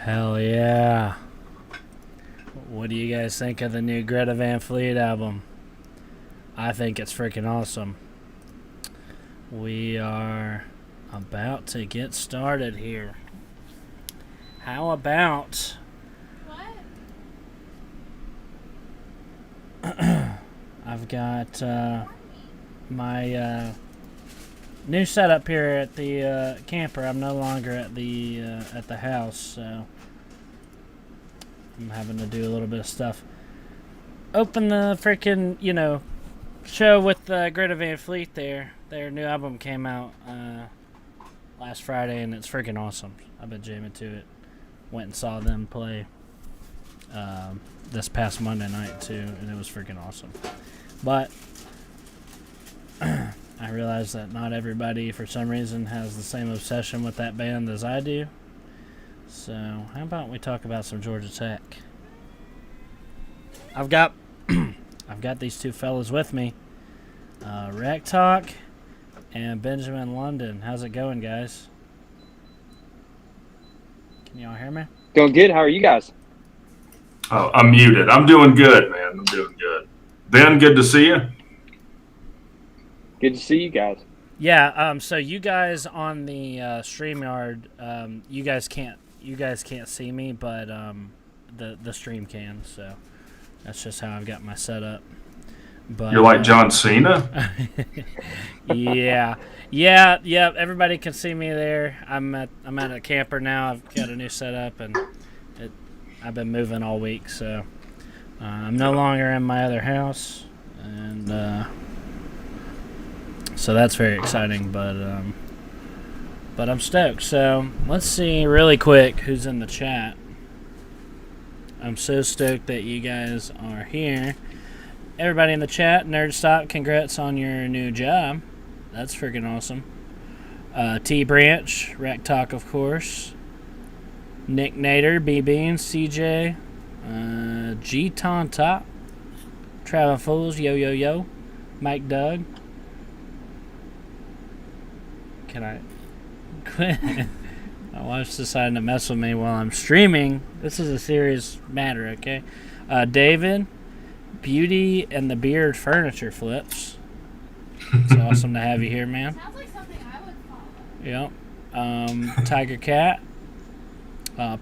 Hell yeah. What do you guys think of the new Greta Van Fleet album? I think it's freaking awesome. We are about to get started here. How about... I've got my new setup here at the camper. I'm no longer at the house, so I'm having to do a little bit of stuff. Open the freaking show with Greta Van Fleet. Their new album came out last Friday, and it's freaking awesome. I've been jamming to it. Went and saw them play this past Monday night too, and it was freaking awesome. But I realize that not everybody, for some reason, has the same obsession with that band as I do. So how about we talk about some Georgia Tech? I've got these two fellas with me, Rec Talk and Benjamin London. How's it going, guys? Can y'all hear me? Going good. How are you guys? Oh, I'm muted. I'm doing good, man. I'm doing good. Ben, good to see you. Good to see you guys. Yeah. So you guys on the StreamYard, you guys can't see me, but the stream can. So that's just how I've got my setup. But you're like John Cena. Yeah. Everybody can see me there. I'm at a camper now. I've got a new setup, and I've been moving all week, so I'm no longer in my other house, and so that's very exciting. But I'm stoked. So let's see really quick who's in the chat. I'm so stoked that you guys are here. Everybody in the chat, Nerdstop, congrats on your new job. That's freaking awesome. T Branch, Rack Talk, of course. Nick Nader, B Bean, CJ, G Ton Top, Travel Fools, Yo, Mike Doug. Can I quit? My wife's deciding to mess with me while I'm streaming. This is a serious matter, okay? David, Beauty and the Beard Furniture Flips. It's awesome to have you here, man. Sounds like something I would follow. Yep. Tiger Cat,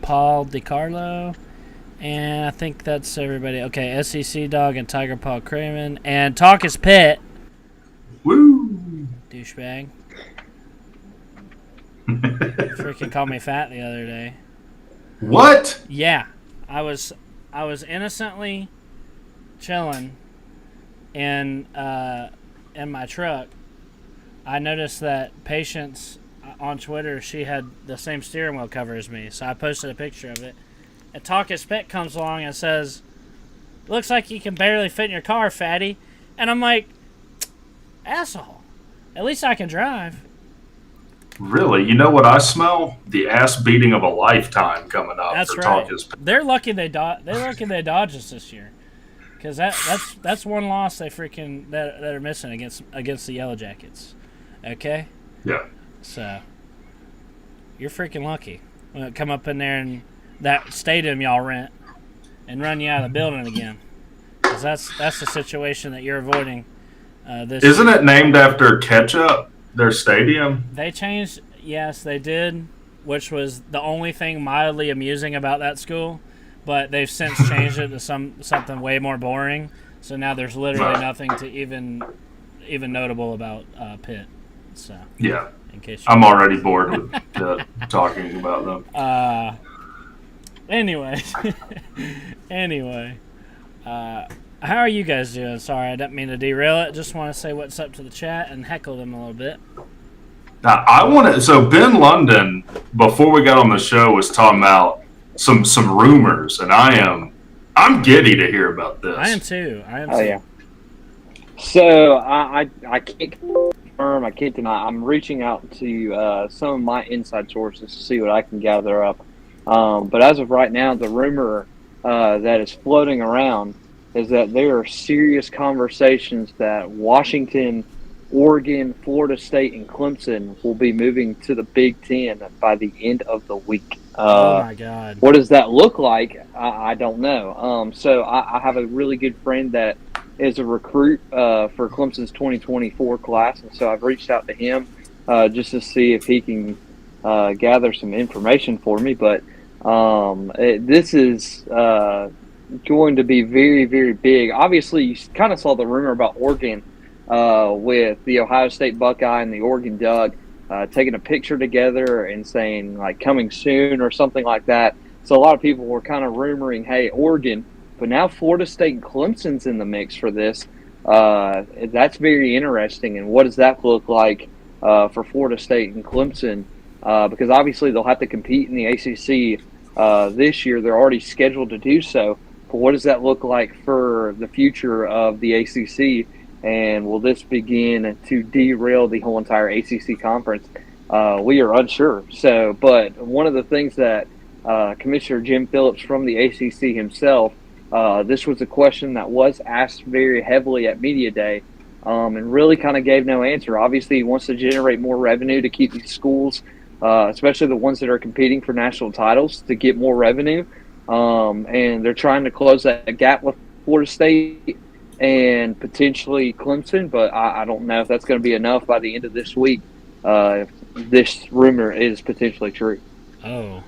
Paul DiCarlo, and I think that's everybody. Okay, SEC Dog and Tiger Paul Craven, and Talk is Pet. Woo! Douchebag. Freaking called me fat the other day. What? Yeah, I was innocently chilling in my truck. I noticed that Patience on Twitter, she had the same steering wheel cover as me, so I posted a picture of it. And Talkus Pet comes along and says, "Looks like you can barely fit in your car, fatty." And I'm like, asshole. At least I can drive. Really? You know what I smell? The ass beating of a lifetime coming up. That's for right. Talkus. They're lucky they dodged us this year, because that's one loss they freaking that are missing against the Yellow Jackets. Okay. Yeah. So you're freaking lucky when it come up in there and that stadium y'all rent and run you out of the building again, because that's the situation that you're avoiding. Isn't it named after Ketchup? Their stadium? They changed. Yes, they did, which was the only thing mildly amusing about that school. But they've since changed it to something way more boring. So now there's literally nothing to even notable about Pitt. So yeah, in case I'm already bored with talking about them. Anyway, how are you guys doing? Sorry, I didn't mean to derail it. Just want to say what's up to the chat and heckle them a little bit. Now, so Ben London, before we got on the show, was talking about some rumors, and I'm giddy to hear about this. I am too. Yeah. So I can't confirm, I can't deny. I'm reaching out to some of my inside sources to see what I can gather up. But as of right now, the rumor that is floating around is that there are serious conversations that Washington, Oregon, Florida State, and Clemson will be moving to the Big Ten by the end of the week. Oh my God. What does that look like? I don't know. So I have a really good friend that is a recruit for Clemson's 2024 class, and so I've reached out to him just to see if he can gather some information for me. But this is going to be very, very big. Obviously, you kind of saw the rumor about Oregon with the Ohio State Buckeye and the Oregon Duck taking a picture together and saying, like, coming soon or something like that. So a lot of people were kind of rumoring, hey, Oregon, but now Florida State and Clemson's in the mix for this. That's very interesting. And what does that look like for Florida State and Clemson? Because obviously they'll have to compete in the ACC this year. They're already scheduled to do so. But what does that look like for the future of the ACC? And will this begin to derail the whole entire ACC conference? We are unsure. So, but one of the things that Commissioner Jim Phillips from the ACC himself, this was a question that was asked very heavily at Media Day and really kind of gave no answer. Obviously, he wants to generate more revenue to keep these schools, especially the ones that are competing for national titles, to get more revenue. And they're trying to close that gap with Florida State and potentially Clemson, but I don't know if that's going to be enough by the end of this week if this rumor is potentially true. Oh.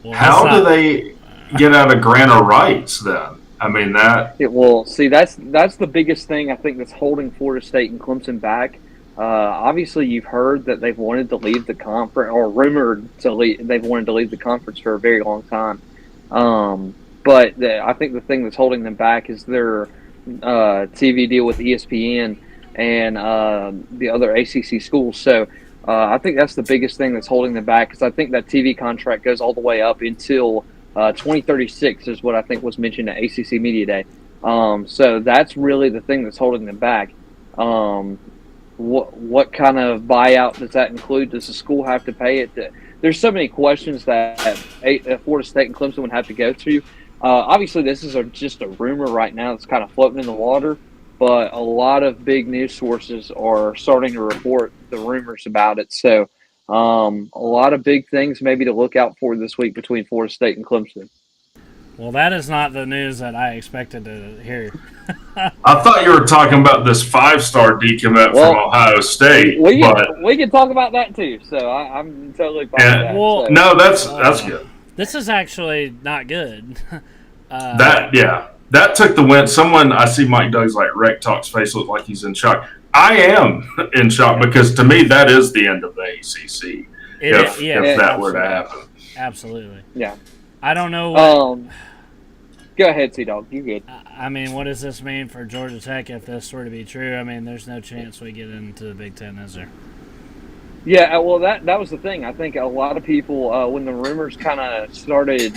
Well, How do they get out of grant of rights then? I mean, that... See, that's the biggest thing I think that's holding Florida State and Clemson back. Obviously, you've heard that they've wanted to leave the conference, or rumored they've wanted to leave the conference for a very long time. But I think the thing that's holding them back is their TV deal with ESPN and the other ACC schools. So I think that's the biggest thing that's holding them back, because I think that TV contract goes all the way up until 2036 is what I think was mentioned at ACC Media Day. So that's really the thing that's holding them back. What kind of buyout does that include? Does the school have to pay it? There's so many questions that Florida State and Clemson would have to go through. Obviously, this is just a rumor right now. It's kind of floating in the water, but a lot of big news sources are starting to report the rumors about it. So a lot of big things maybe to look out for this week between Florida State and Clemson. Well, that is not the news that I expected to hear. I thought you were talking about this 5-star decommit from Ohio State. We can talk about that too. So I'm totally fine with that. Well, so. No, that's good. This is actually not good. That took the win. I see Mike Doug's like Rec Talk's face look like he's in shock. I am in shock because to me that is the end of the ACC. If that were to happen. Absolutely. Yeah. I don't know. Go ahead, T-Dog. You good. I mean, what does this mean for Georgia Tech if this were to be true? I mean, there's no chance we get into the Big Ten, is there? Yeah, well, that was the thing. I think a lot of people, when the rumors kind of started,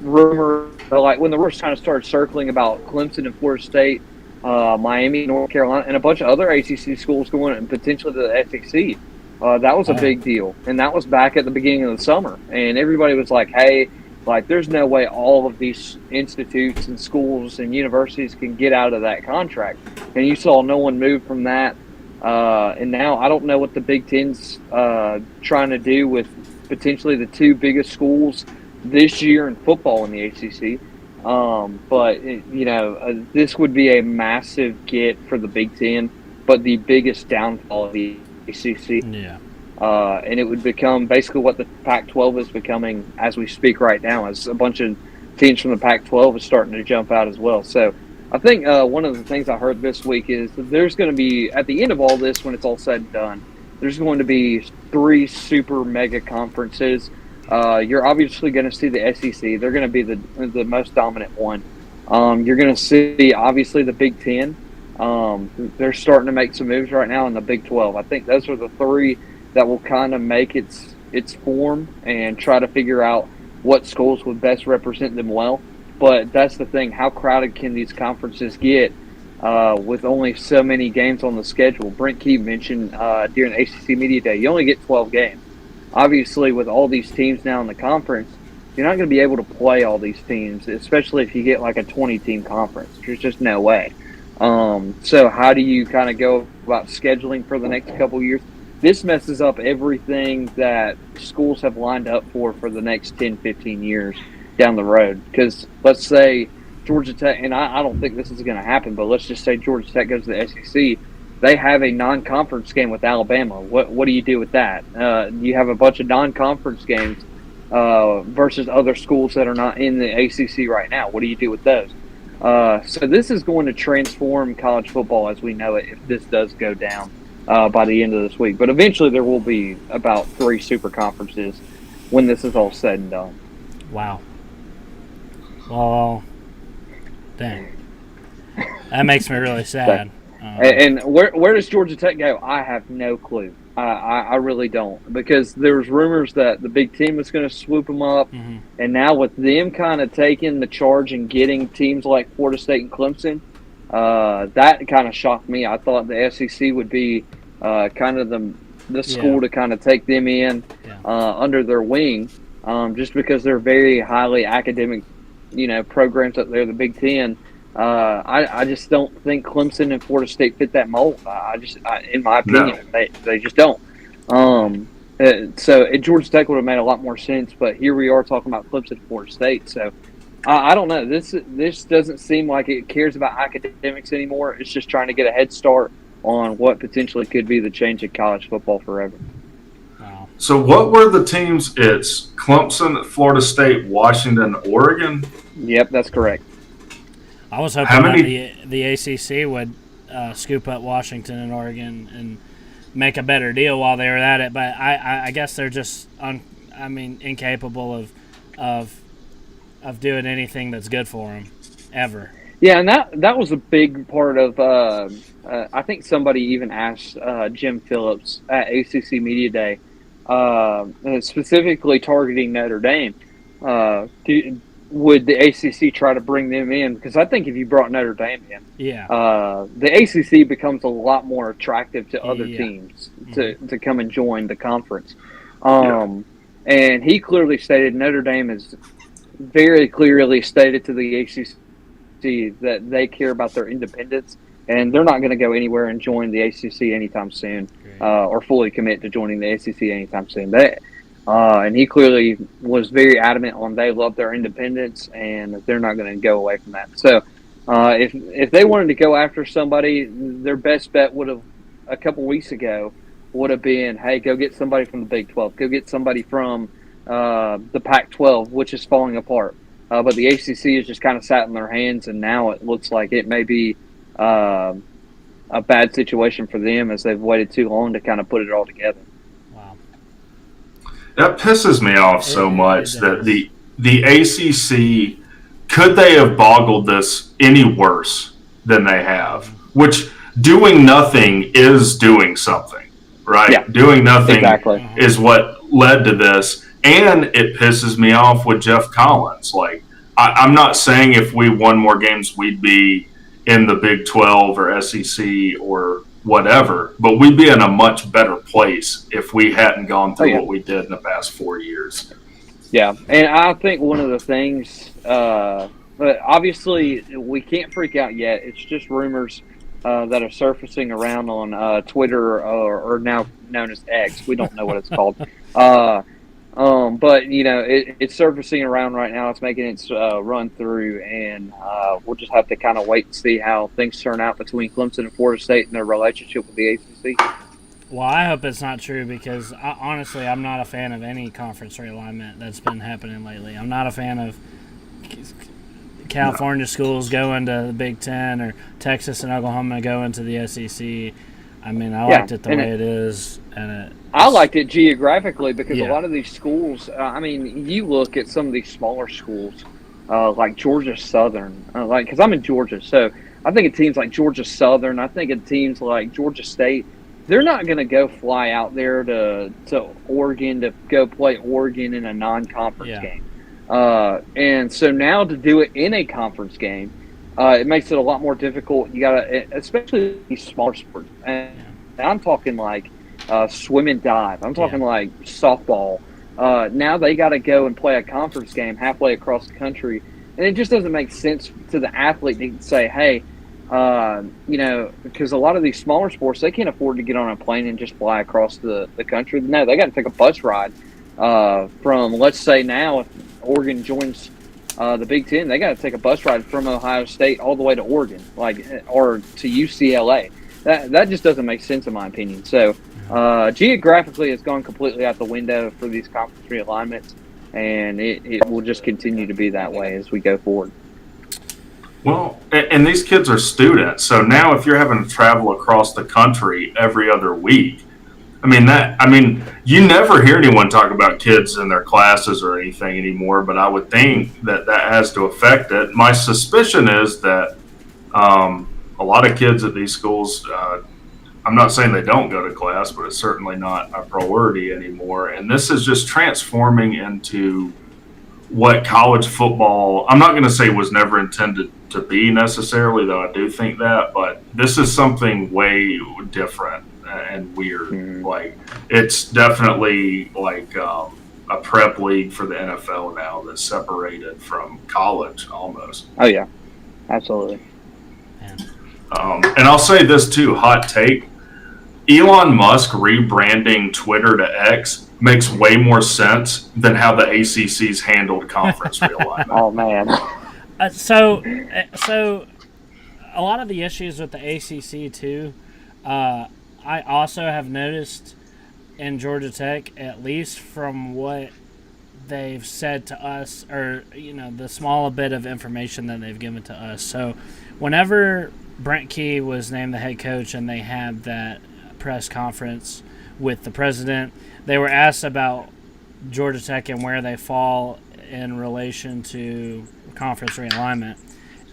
when the rumors kind of started circling about Clemson and Florida State, Miami, North Carolina, and a bunch of other ACC schools going and potentially to the SEC, that was a big deal. And that was back at the beginning of the summer. And everybody was like, hey, like, there's no way all of these institutes and schools and universities can get out of that contract. And you saw no one move from that. And now I don't know what the Big Ten's trying to do with potentially the two biggest schools this year in football in the ACC. But this would be a massive get for the Big Ten, but the biggest downfall of the ACC. Yeah. And it would become basically what the Pac-12 is becoming as we speak right now, as a bunch of teams from the Pac-12 is starting to jump out as well. So I think one of the things I heard this week is that there's going to be, at the end of all this, when it's all said and done, there's going to be 3 super mega conferences. You're obviously going to see the SEC. They're going to be the most dominant one. You're going to see, obviously, the Big Ten. They're starting to make some moves right now in the Big 12. I think those are the 3 that will kind of make its form and try to figure out what schools would best represent them well. But that's the thing. How crowded can these conferences get with only so many games on the schedule? Brent Key mentioned during the ACC Media Day, you only get 12 games. Obviously, with all these teams now in the conference, you're not going to be able to play all these teams, especially if you get like a 20-team conference. There's just no way. So how do you kind of go about scheduling for the next couple of years? this messes up everything that schools have lined up for the next 10, 15 years down the road. Because let's say Georgia Tech, and I don't think this is going to happen, but let's just say Georgia Tech goes to the SEC. They have a non-conference game with Alabama. What do you do with that? You have a bunch of non-conference games versus other schools that are not in the ACC right now. What do you do with those? So this is going to transform college football as we know it if this does go down by the end of this week. But eventually there will be about 3 super conferences when this is all said and done. Wow. Well, dang. That makes me really sad. And where does Georgia Tech go? I have no clue. I really don't, because there's rumors that the Big Ten was going to swoop them up, and now with them kind of taking the charge and getting teams like Florida State and Clemson, that kind of shocked me. I thought the SEC would be kind of the school to kind of take them in under their wing, just because they're very highly academic, programs up there. The Big Ten. I just don't think Clemson and Florida State fit that mold. In my opinion, they just don't. So Georgia Tech would have made a lot more sense, but here we are talking about Clemson and Florida State. So I don't know. This doesn't seem like it cares about academics anymore. It's just trying to get a head start on what potentially could be the change in college football forever. Wow. So what were the teams? It's Clemson, Florida State, Washington, Oregon? Yep, that's correct. I was hoping that the ACC would scoop up Washington and Oregon and make a better deal while they were at it, but I guess they're just incapable of doing anything that's good for them ever. Yeah, and that was a big part of. I think somebody even asked Jim Phillips at ACC Media Day, specifically targeting Notre Dame. Would the ACC try to bring them in? Because I think if you brought Notre Dame in, the ACC becomes a lot more attractive to other teams to come and join the conference. And he clearly stated, Notre Dame is very clearly stated to the ACC that they care about their independence, and they're not going to go anywhere and join the ACC anytime soon, or fully commit to joining the ACC anytime soon. And he clearly was very adamant on they love their independence and they're not going to go away from that. So if they wanted to go after somebody, their best bet would have a couple weeks ago would have been, hey, go get somebody from the Big 12. Go get somebody from the Pac-12, which is falling apart. But the ACC has just kind of sat in their hands, and now it looks like it may be a bad situation for them as they've waited too long to kind of put it all together. That pisses me off so much that the ACC, could they have boggled this any worse than they have? Which doing nothing is doing something, right? Yeah, doing nothing is what led to this. And it pisses me off with Jeff Collins. Like, I'm not saying if we won more games, we'd be in the Big 12 or SEC or whatever, but we'd be in a much better place if we hadn't gone through what we did in the past 4 years. Yeah, and I think one of the things, but obviously we can't freak out yet. It's just rumors that are surfacing around on Twitter or now known as X. We don't know what it's called. But, it's surfacing around right now. It's making its run through, and we'll just have to kind of wait and see how things turn out between Clemson and Florida State and their relationship with the ACC. Well, I hope it's not true because, honestly, I'm not a fan of any conference realignment that's been happening lately. I'm not a fan of California schools going to the Big Ten or Texas and Oklahoma going to the SEC. I mean, I liked it the way it is. I liked it geographically because a lot of these schools, you look at some of these smaller schools like Georgia Southern, because I'm in Georgia, so I think of teams like Georgia Southern, I think of teams like Georgia State. They're not going to go fly out there to Oregon to go play Oregon in a non-conference game. And so now to do it in a conference game, it makes it a lot more difficult. You got to, especially these smaller sports. And I'm talking like swim and dive. I'm talking like softball. Now they got to go and play a conference game halfway across the country. And it just doesn't make sense to the athlete to say, hey, because a lot of these smaller sports, they can't afford to get on a plane and just fly across the country. No, they got to take a bus ride from, let's say now, if Oregon joins the Big Ten, they got to take a bus ride from Ohio State all the way to Oregon, or to UCLA. That just doesn't make sense in my opinion. So geographically, it's gone completely out the window for these conference realignments, and it will just continue to be that way as we go forward. Well, and these kids are students, so now if you're having to travel across the country every other week, you never hear anyone talk about kids in their classes or anything anymore, but I would think that has to affect it. My suspicion is that a lot of kids at these schools, I'm not saying they don't go to class, but it's certainly not a priority anymore. And this is just transforming into what college football, I'm not going to say was never intended to be necessarily, though I do think that, but this is something way different and weird. Like, it's definitely like a prep league for the NFL now that's separated from college almost. Oh, yeah, absolutely. And I'll say this too, hot take. Elon Musk rebranding Twitter to X makes way more sense than how the ACC's handled conference realignment. Oh, man. So a lot of the issues with the ACC too, I also have noticed in Georgia Tech, at least from what they've said to us, or the small bit of information that they've given to us. So whenever Brent Key was named the head coach and they had that press conference with the president, they were asked about Georgia Tech and where they fall in relation to conference realignment,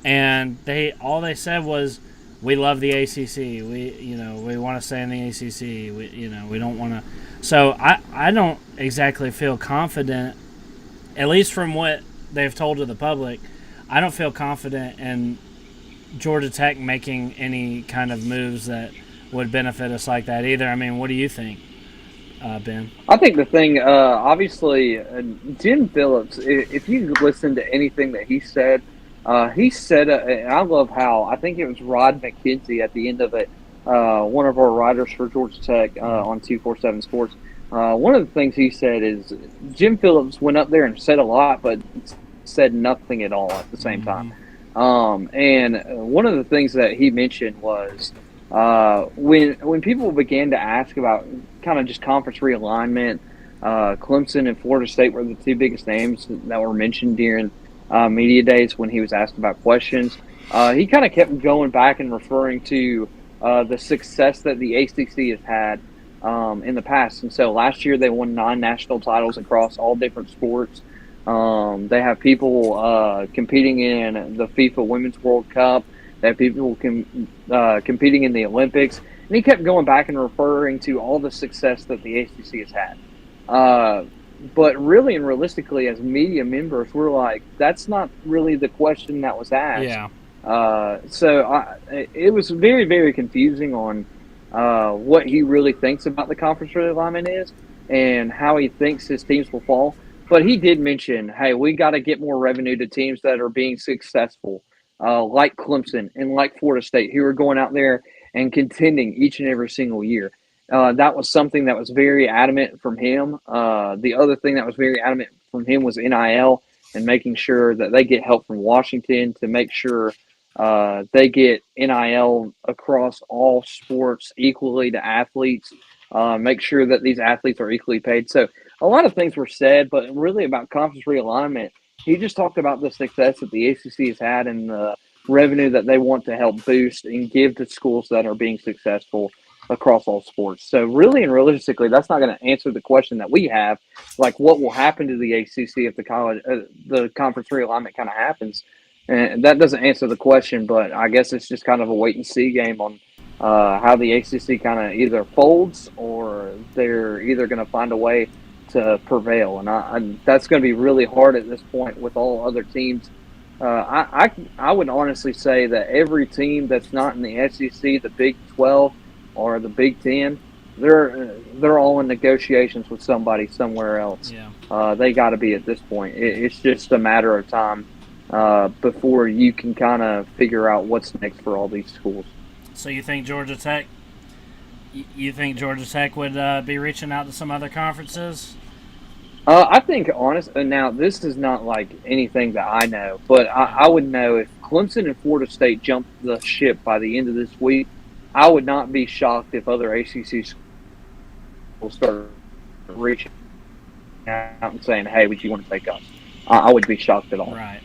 and all they said was, "We love the ACC. We want to stay in the ACC. We don't want to." So I don't exactly feel confident, at least from what they've told to the public. I don't feel confident in Georgia Tech making any kind of moves that would benefit us like that either. I mean, what do you think, Ben? I think the thing, obviously, Jim Phillips, if you listen to anything that he said, and I love how, I think it was Rod McKenzie at the end of it, one of our writers for Georgia Tech on 247 Sports, one of the things he said is Jim Phillips went up there and said a lot, but said nothing at all at the same time. And one of the things that he mentioned was when people began to ask about kind of just conference realignment, Clemson and Florida State were the two biggest names that were mentioned during media days when he was asked about questions. He kind of kept going back and referring to the success that the ACC has had in the past. And so last year they won 9 national titles across all different sports. They have people competing in the FIFA Women's World Cup. They have people competing in the Olympics. And he kept going back and referring to all the success that the ACC has had. But really and realistically, as media members, we're like, that's not really the question that was asked. Yeah. It was very, very confusing on what he really thinks about the conference realignment is and how he thinks his teams will fall. But he did mention, hey, we got to get more revenue to teams that are being successful, like Clemson and like Florida State, who are going out there and contending each and every single year. That was something that was very adamant from him. The other thing that was very adamant from him was NIL and making sure that they get help from Washington to make sure they get NIL across all sports equally to athletes, make sure that these athletes are equally paid. So a lot of things were said, but really about conference realignment, he just talked about the success that the ACC has had and the revenue that they want to help boost and give to schools that are being successful across all sports. So really and realistically, that's not going to answer the question that we have, like what will happen to the ACC if the conference realignment kind of happens. And that doesn't answer the question, but I guess it's just kind of a wait and see game on how the ACC kind of either folds or they're either going to find a way to prevail. And that's going to be really hard at this point with all other teams. I would honestly say that every team that's not in the SEC, the Big 12, or the Big 10, they're all in negotiations with somebody somewhere else. Yeah. They got to be at this point. It's just a matter of time before you can kind of figure out what's next for all these schools. So you think Georgia Tech? You think Georgia Tech would be reaching out to some other conferences? I think, honestly, now this is not like anything that I know, but I would know if Clemson and Florida State jumped the ship by the end of this week. I would not be shocked if other ACC schools start reaching out and saying, "Hey, would you want to take us?" I wouldn't be shocked at all. Right.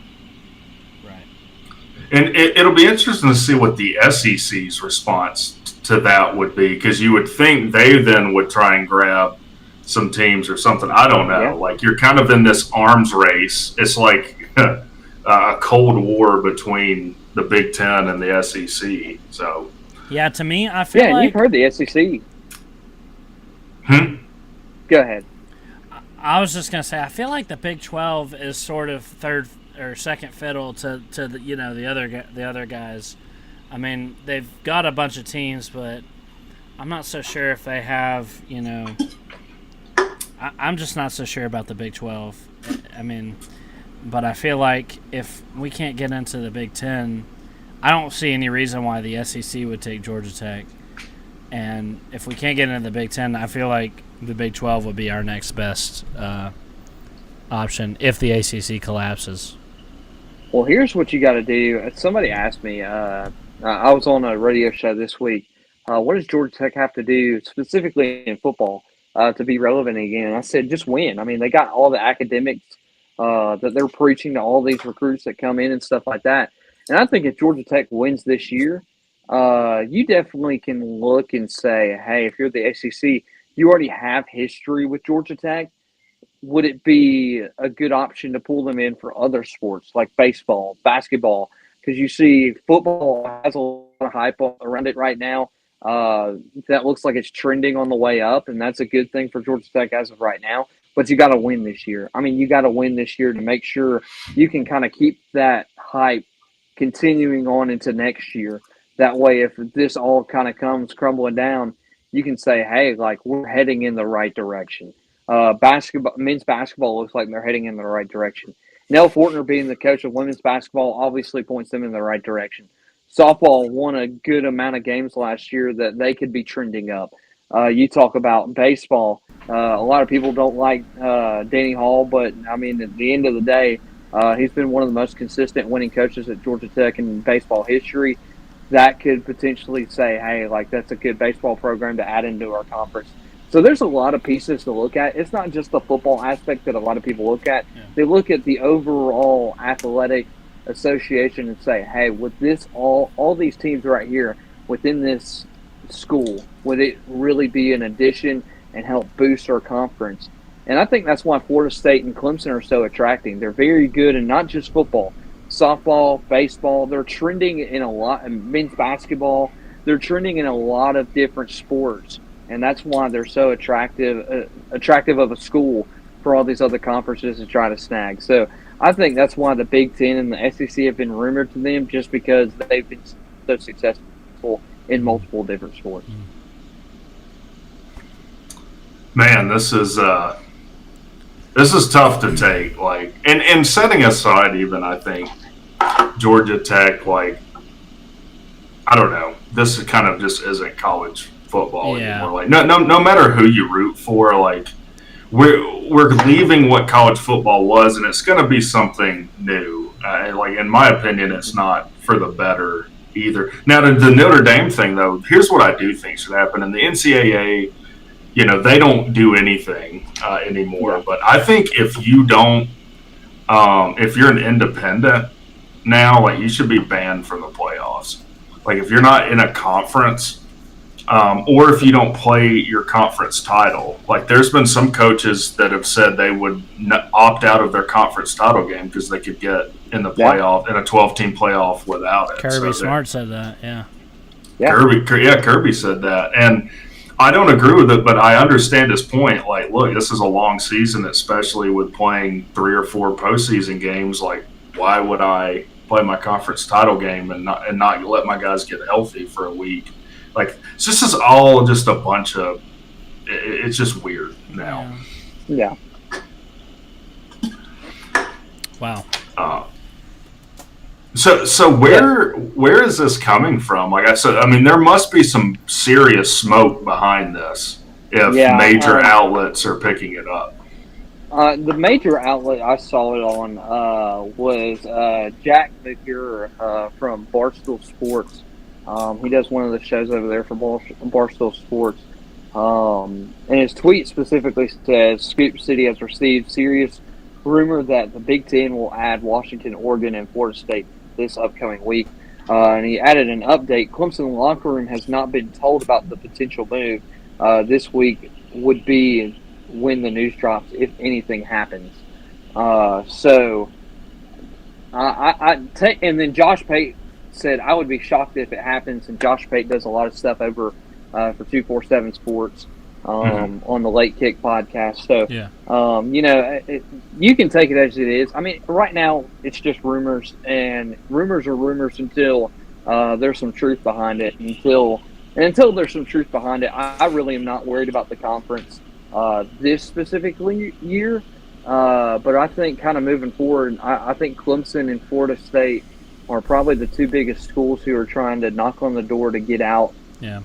And it'll be interesting to see what the SEC's response to that would be, because you would think they then would try and grab some teams or something. I don't know. Yeah. Like, you're kind of in this arms race. It's like a Cold War between the Big Ten and the SEC. So, yeah, to me, I feel like you've heard the SEC. Go ahead. I was just gonna say, I feel like the Big 12 is sort of third or second fiddle to the, the other guys. I mean, they've got a bunch of teams, but I'm not so sure if they have, I'm just not so sure about the Big 12. I mean, but I feel like if we can't get into the Big 10, I don't see any reason why the SEC would take Georgia Tech. And if we can't get into the Big 10, I feel like the Big 12 would be our next best option if the ACC collapses. Well, here's what you got to do. Somebody asked me, I was on a radio show this week, what does Georgia Tech have to do specifically in football to be relevant again? And I said, just win. I mean, they got all the academics that they're preaching to all these recruits that come in and stuff like that. And I think if Georgia Tech wins this year, you definitely can look and say, hey, if you're the SEC, you already have history with Georgia Tech. Would it be a good option to pull them in for other sports like baseball, basketball? Because you see football has a lot of hype around it right now. That looks like it's trending on the way up, and that's a good thing for Georgia Tech as of right now. But you got to win this year. I mean, you got to win this year to make sure you can kind of keep that hype continuing on into next year. That way, if this all kind of comes crumbling down, you can say, hey, like, we're heading in the right direction. Men's basketball looks like they're heading in the right direction. Nell Fortner being the coach of women's basketball obviously points them in the right direction. Softball won a good amount of games last year that they could be trending up. You talk about baseball. A lot of people don't like Danny Hall, but, I mean, at the end of the day, he's been one of the most consistent winning coaches at Georgia Tech in baseball history. That could potentially say, hey, like, that's a good baseball program to add into our conference. So there's a lot of pieces to look at. It's not just the football aspect that a lot of people look at. Yeah. They look at the overall athletic association and say, hey, with this, all these teams right here within this school, would it really be an addition and help boost our conference? And I think that's why Florida State and Clemson are so attracting. They're very good in not just football, softball, baseball. They're trending in a lot, men's basketball. They're trending in a lot of different sports. And that's why they're so attractive of a school for all these other conferences to try to snag. So I think that's why the Big Ten and the SEC have been rumored to them, just because they've been so successful in multiple different sports. Man, this is tough to take. Like, and setting aside even, I think Georgia Tech, like, I don't know, this is kind of just isn't college football anymore. Like, no matter who you root for, like, we're leaving what college football was, and it's going to be something new. Like, in my opinion, it's not for the better either. Now, the Notre Dame thing, though, here's what I do think should happen. In the NCAA, they don't do anything anymore. Yeah. But I think if you don't, if you're an independent now, like, you should be banned from the playoffs. Like, if you're not in a conference, or if you don't play your conference title. Like, there's been some coaches that have said they would opt out of their conference title game because they could get in the playoff, in a 12-team playoff without it. Kirby Smart said that, yeah. Kirby said that. And I don't agree with it, but I understand his point. Like, look, this is a long season, especially with playing 3 or 4 postseason games. Like, why would I play my conference title game and not let my guys get healthy for a week? Like, this is all just a bunch of – it's just weird now. Yeah. Wow. So where is this coming from? Like I said, I mean, there must be some serious smoke behind this if Yeah, major outlets are picking it up. the major outlet I saw it on was Jack McGurr from Barstool Sports. He does one of the shows over there for Barstool Sports. And his tweet specifically says Scoop City has received serious rumor that the Big Ten will add Washington, Oregon, and Florida State this upcoming week. And he added an update. Clemson locker room has not been told about the potential move. This week would be when the news drops, if anything happens. So and then Josh Pate said, I would be shocked if it happens. And Josh Pate does a lot of stuff over for 247 Sports on the Late Kick podcast. So, you can take it as it is. I mean, right now it's just rumors, and rumors are rumors until there's some truth behind it. Until there's some truth behind it, I really am not worried about the conference this specific year. But I think kind of moving forward, I think Clemson and Florida State are probably the two biggest schools who are trying to knock on the door to get out. Yeah.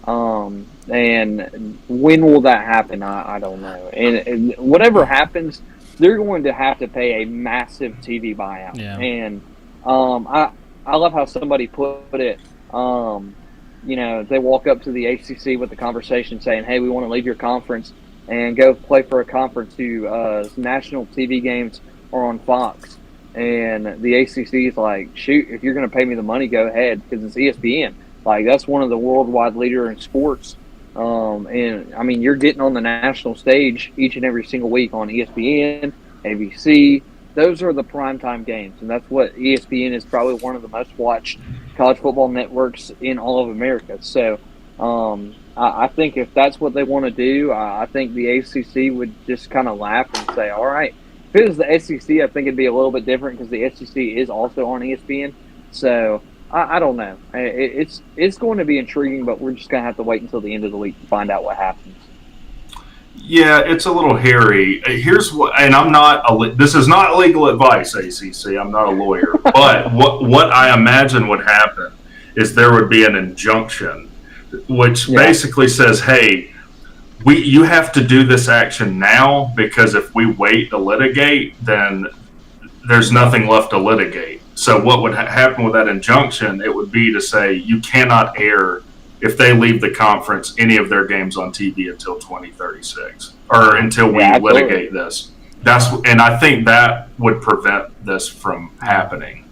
And when will that happen? I don't know. And whatever happens, they're going to have to pay a massive TV buyout. Yeah. And I love how somebody put it. They walk up to the ACC with the conversation saying, "Hey, we want to leave your conference and go play for a conference whose national TV games are on Fox." And the ACC is like, "Shoot, if you're going to pay me the money, go ahead," because it's ESPN. Like, that's one of the worldwide leader in sports. And, I mean, you're getting on the national stage each and every single week on ESPN, ABC. Those are the primetime games, and that's what ESPN is probably one of the most watched college football networks in all of America. So I think if that's what they want to do, I think the ACC would just kind of laugh and say, all right. If it was the SEC, I think it'd be a little bit different because the SEC is also on ESPN. So I don't know. It's going to be intriguing, but we're just going to have to wait until the end of the week to find out what happens. Yeah, it's a little hairy. Here's what, and this is not legal advice, ACC. I'm not a lawyer, but what I imagine would happen is there would be an injunction, which basically says, "Hey, you have to do this action now, because if we wait to litigate, then there's nothing left to litigate." So what would happen with that injunction? It would be to say you cannot air, if they leave the conference, any of their games on TV until 2036 or until we litigate this. And I think that would prevent this from happening.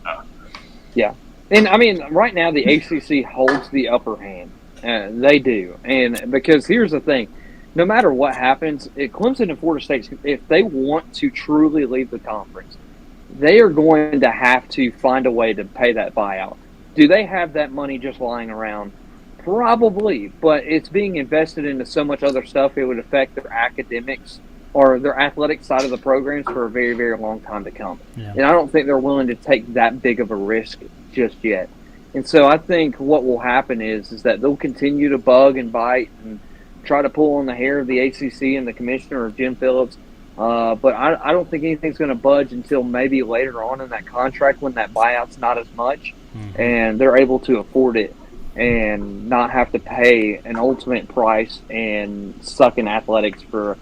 Yeah. And I mean, right now the ACC holds the upper hand. They do. And because here's the thing, no matter what happens, Clemson and Florida State, if they want to truly leave the conference, they are going to have to find a way to pay that buyout. Do they have that money just lying around? Probably, but it's being invested into so much other stuff, it would affect their academics or their athletic side of the programs for a very, very long time to come. Yeah. And I don't think they're willing to take that big of a risk just yet. And so I think what will happen is that they'll continue to bug and bite and try to pull on the hair of the ACC and the commissioner, Jim Phillips. But I don't think anything's going to budge until maybe later on in that contract when that buyout's not as much and they're able to afford it and not have to pay an ultimate price and suck in athletics for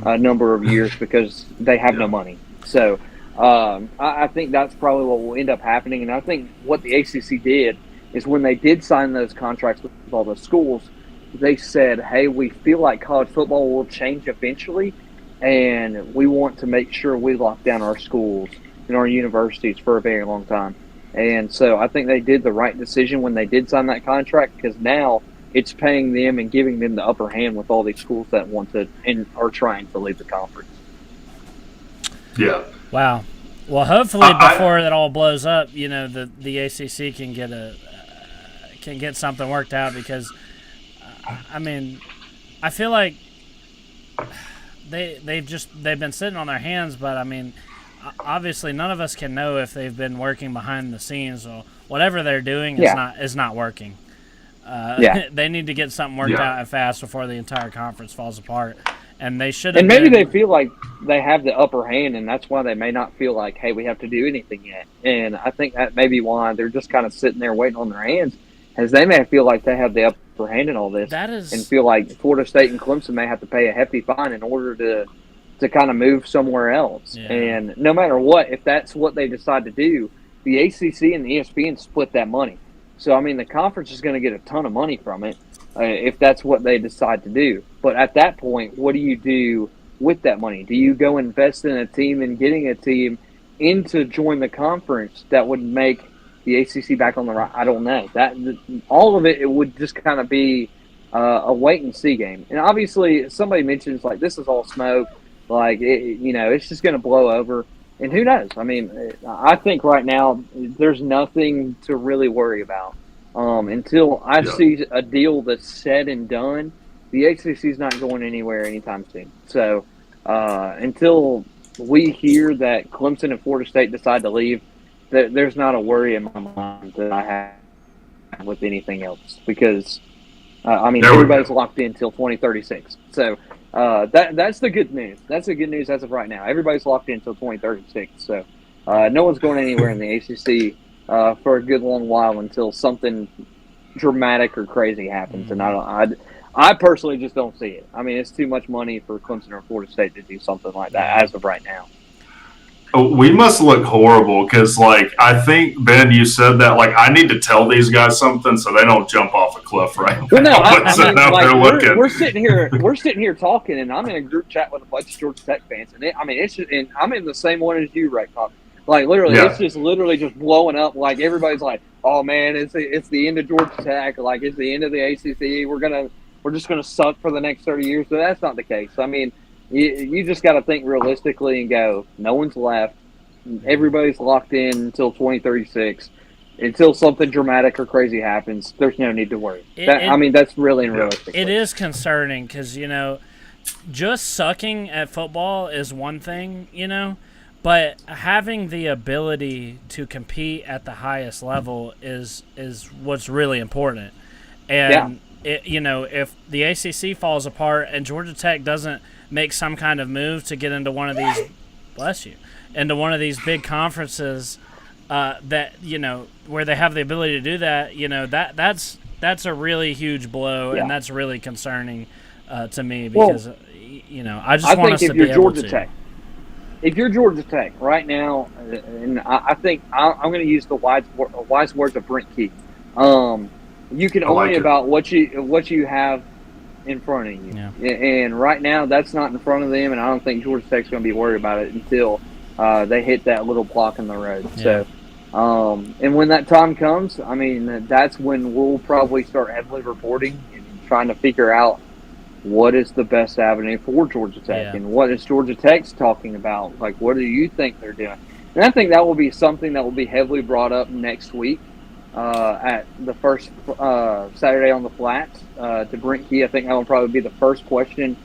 a number of years because they have no money. So I think that's probably what will end up happening. And I think what the ACC did is when they did sign those contracts with all the schools, they said, hey, we feel like college football will change eventually, and we want to make sure we lock down our schools and our universities for a very long time. And so I think they did the right decision when they did sign that contract, because now it's paying them and giving them the upper hand with all these schools that want to and are trying to leave the conference. Yeah. Wow. Well, hopefully before that all blows up, the ACC can get something worked out, because I mean, I feel like they've been sitting on their hands, but I mean, obviously none of us can know if they've been working behind the scenes, or whatever they're doing is not working. They need to get something worked out fast before the entire conference falls apart. and they should have. And maybe they feel like they have the upper hand, and that's why they may not feel like, hey, we have to do anything yet. And I think that may be why they're just kind of sitting there waiting on their hands, as they may feel like they have the upper hand in all this, and feel like Florida State and Clemson may have to pay a hefty fine in order to kind of move somewhere else. Yeah. And no matter what, if that's what they decide to do, the ACC and the ESPN split that money. So, I mean, the conference is going to get a ton of money from it if that's what they decide to do. But at that point, what do you do with that money? Do you go invest in a team and getting a team in to join the conference that would make the ACC back on the right? I don't know. All of it would just kind of be a wait-and-see game. And obviously, somebody mentions, like, this is all smoke. Like, it's just going to blow over. And who knows? I mean, I think right now there's nothing to really worry about. Until I see a deal that's said and done, the ACC is not going anywhere anytime soon. So until we hear that Clemson and Florida State decide to leave, there's not a worry in my mind that I have with anything else. Because, everybody's locked in until 2036. So that's the good news. That's the good news as of right now. Everybody's locked in until 2036. So no one's going anywhere in the ACC for a good long while until something dramatic or crazy happens. And I personally just don't see it. I mean, it's too much money for Clemson or Florida State to do something like that as of right now. We must look horrible because, like, I think, Ben, you said that, like, I need to tell these guys something so they don't jump off a cliff right now. Well, no, we're sitting here talking, and I'm in a group chat with a bunch of Georgia Tech fans, and and I'm in the same one as you, right, Pop? Like, literally, it's just literally just blowing up. Like, everybody's like, "Oh man, it's the end of Georgia Tech. Like, it's the end of the ACC. We're just gonna suck for the next 30 years." But that's not the case. I mean, you just got to think realistically and go, no one's left. Everybody's locked in until 2036. Until something dramatic or crazy happens, there's no need to worry. That's really unrealistic. It is concerning because, just sucking at football is one thing, but having the ability to compete at the highest level is what's really important. And, if the ACC falls apart and Georgia Tech doesn't make some kind of move to get into one of these, into one of these big conferences that, where they have the ability to do that, that's a really huge blow, and that's really concerning to me because, I just want us to be able to. If you're Georgia Tech right now, and I think I'm going to use the wise words of Brent Key, you can only about what you have in front of you. Yeah. And right now, that's not in front of them, and I don't think Georgia Tech's going to be worried about it until they hit that little block in the road. Yeah. So, and when that time comes, I mean, that's when we'll probably start heavily reporting and trying to figure out what is the best avenue for Georgia Tech and what is Georgia Tech's talking about. Like, what do you think they're doing? And I think that will be something that will be heavily brought up next week at the first Saturday on the Flats to Brent Key. I think that will probably be the first question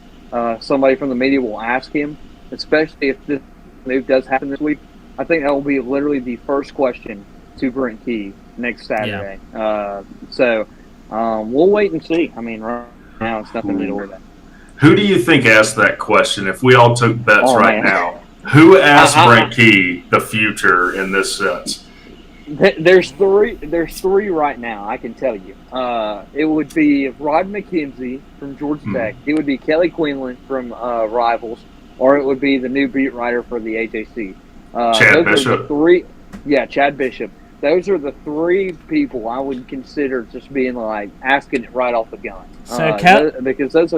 somebody from the media will ask him, especially if this move does happen this week. I think that will be literally the first question to Brent Key next Saturday. Yeah. So we'll wait and see. I mean, right now it's nothing to worry about. Who do you think asked that question? If we all took bets now, who asked Brent Key the future in this sense? There's three right now, I can tell you. It would be Rod McKenzie from Georgia Tech. It would be Kelly Quinlan from Rivals, or it would be the new beat writer for the AJC. Chad Bishop. Chad Bishop. Those are the three people I would consider just being like asking it right off the gun. Because those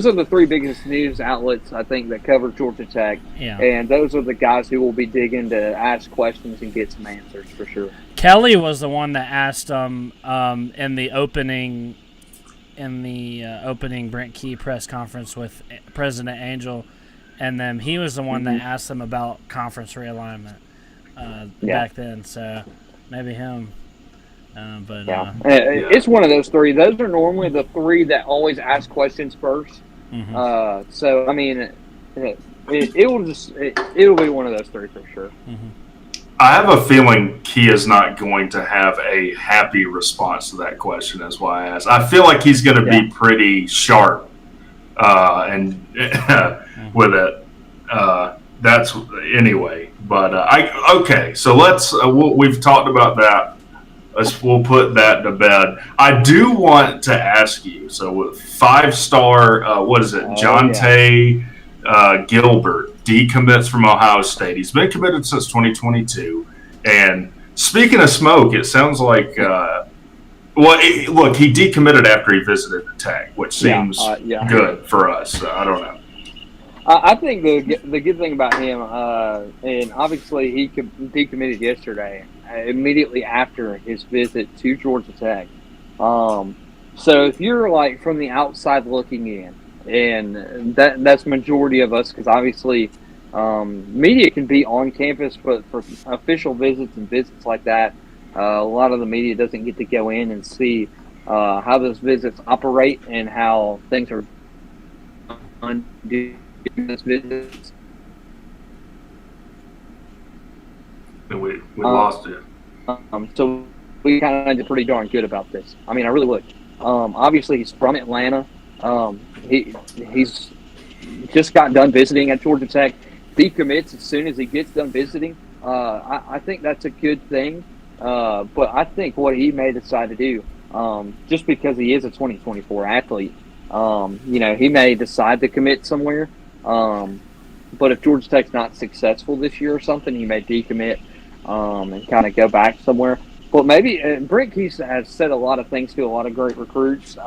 are the three biggest news outlets I think that cover Georgia Tech, and those are the guys who will be digging to ask questions and get some answers for sure. Kelly was the one that asked in the opening Brent Key press conference with President Angel, and then he was the one that asked them about conference realignment back then. So maybe him. It's one of those three. Those are normally the three that always ask questions first. Mm-hmm. So I mean, it'll be one of those three for sure. Mm-hmm. I have a feeling Key is not going to have a happy response to that question. Is why I asked. I feel like he's going to be pretty sharp and with it. That's anyway. But okay. So let's. We've talked about that. We'll put that to bed. I do want to ask you. So with 5-star, what is it? John Tay Gilbert decommits from Ohio State. He's been committed since 2022. And speaking of smoke, it sounds like. Look, he decommitted after he visited the Tech, which seems good for us. I don't know. I think the good thing about him, and obviously he decommitted yesterday, immediately after his visit to Georgia Tech. So if you're like from the outside looking in, and that's majority of us, because obviously media can be on campus, but for official visits and visits like that, a lot of the media doesn't get to go in and see how those visits operate and how things are done during those visits. We lost it. So we kind of did pretty darn good about this. I mean, I really would. Obviously, he's from Atlanta. He's just got done visiting at Georgia Tech. Decommits as soon as he gets done visiting. I think that's a good thing. But I think what he may decide to do, just because he is a 2024 athlete, he may decide to commit somewhere. But if Georgia Tech's not successful this year or something, he may decommit and kind of go back somewhere. But maybe Brent Keith has said a lot of things to a lot of great recruits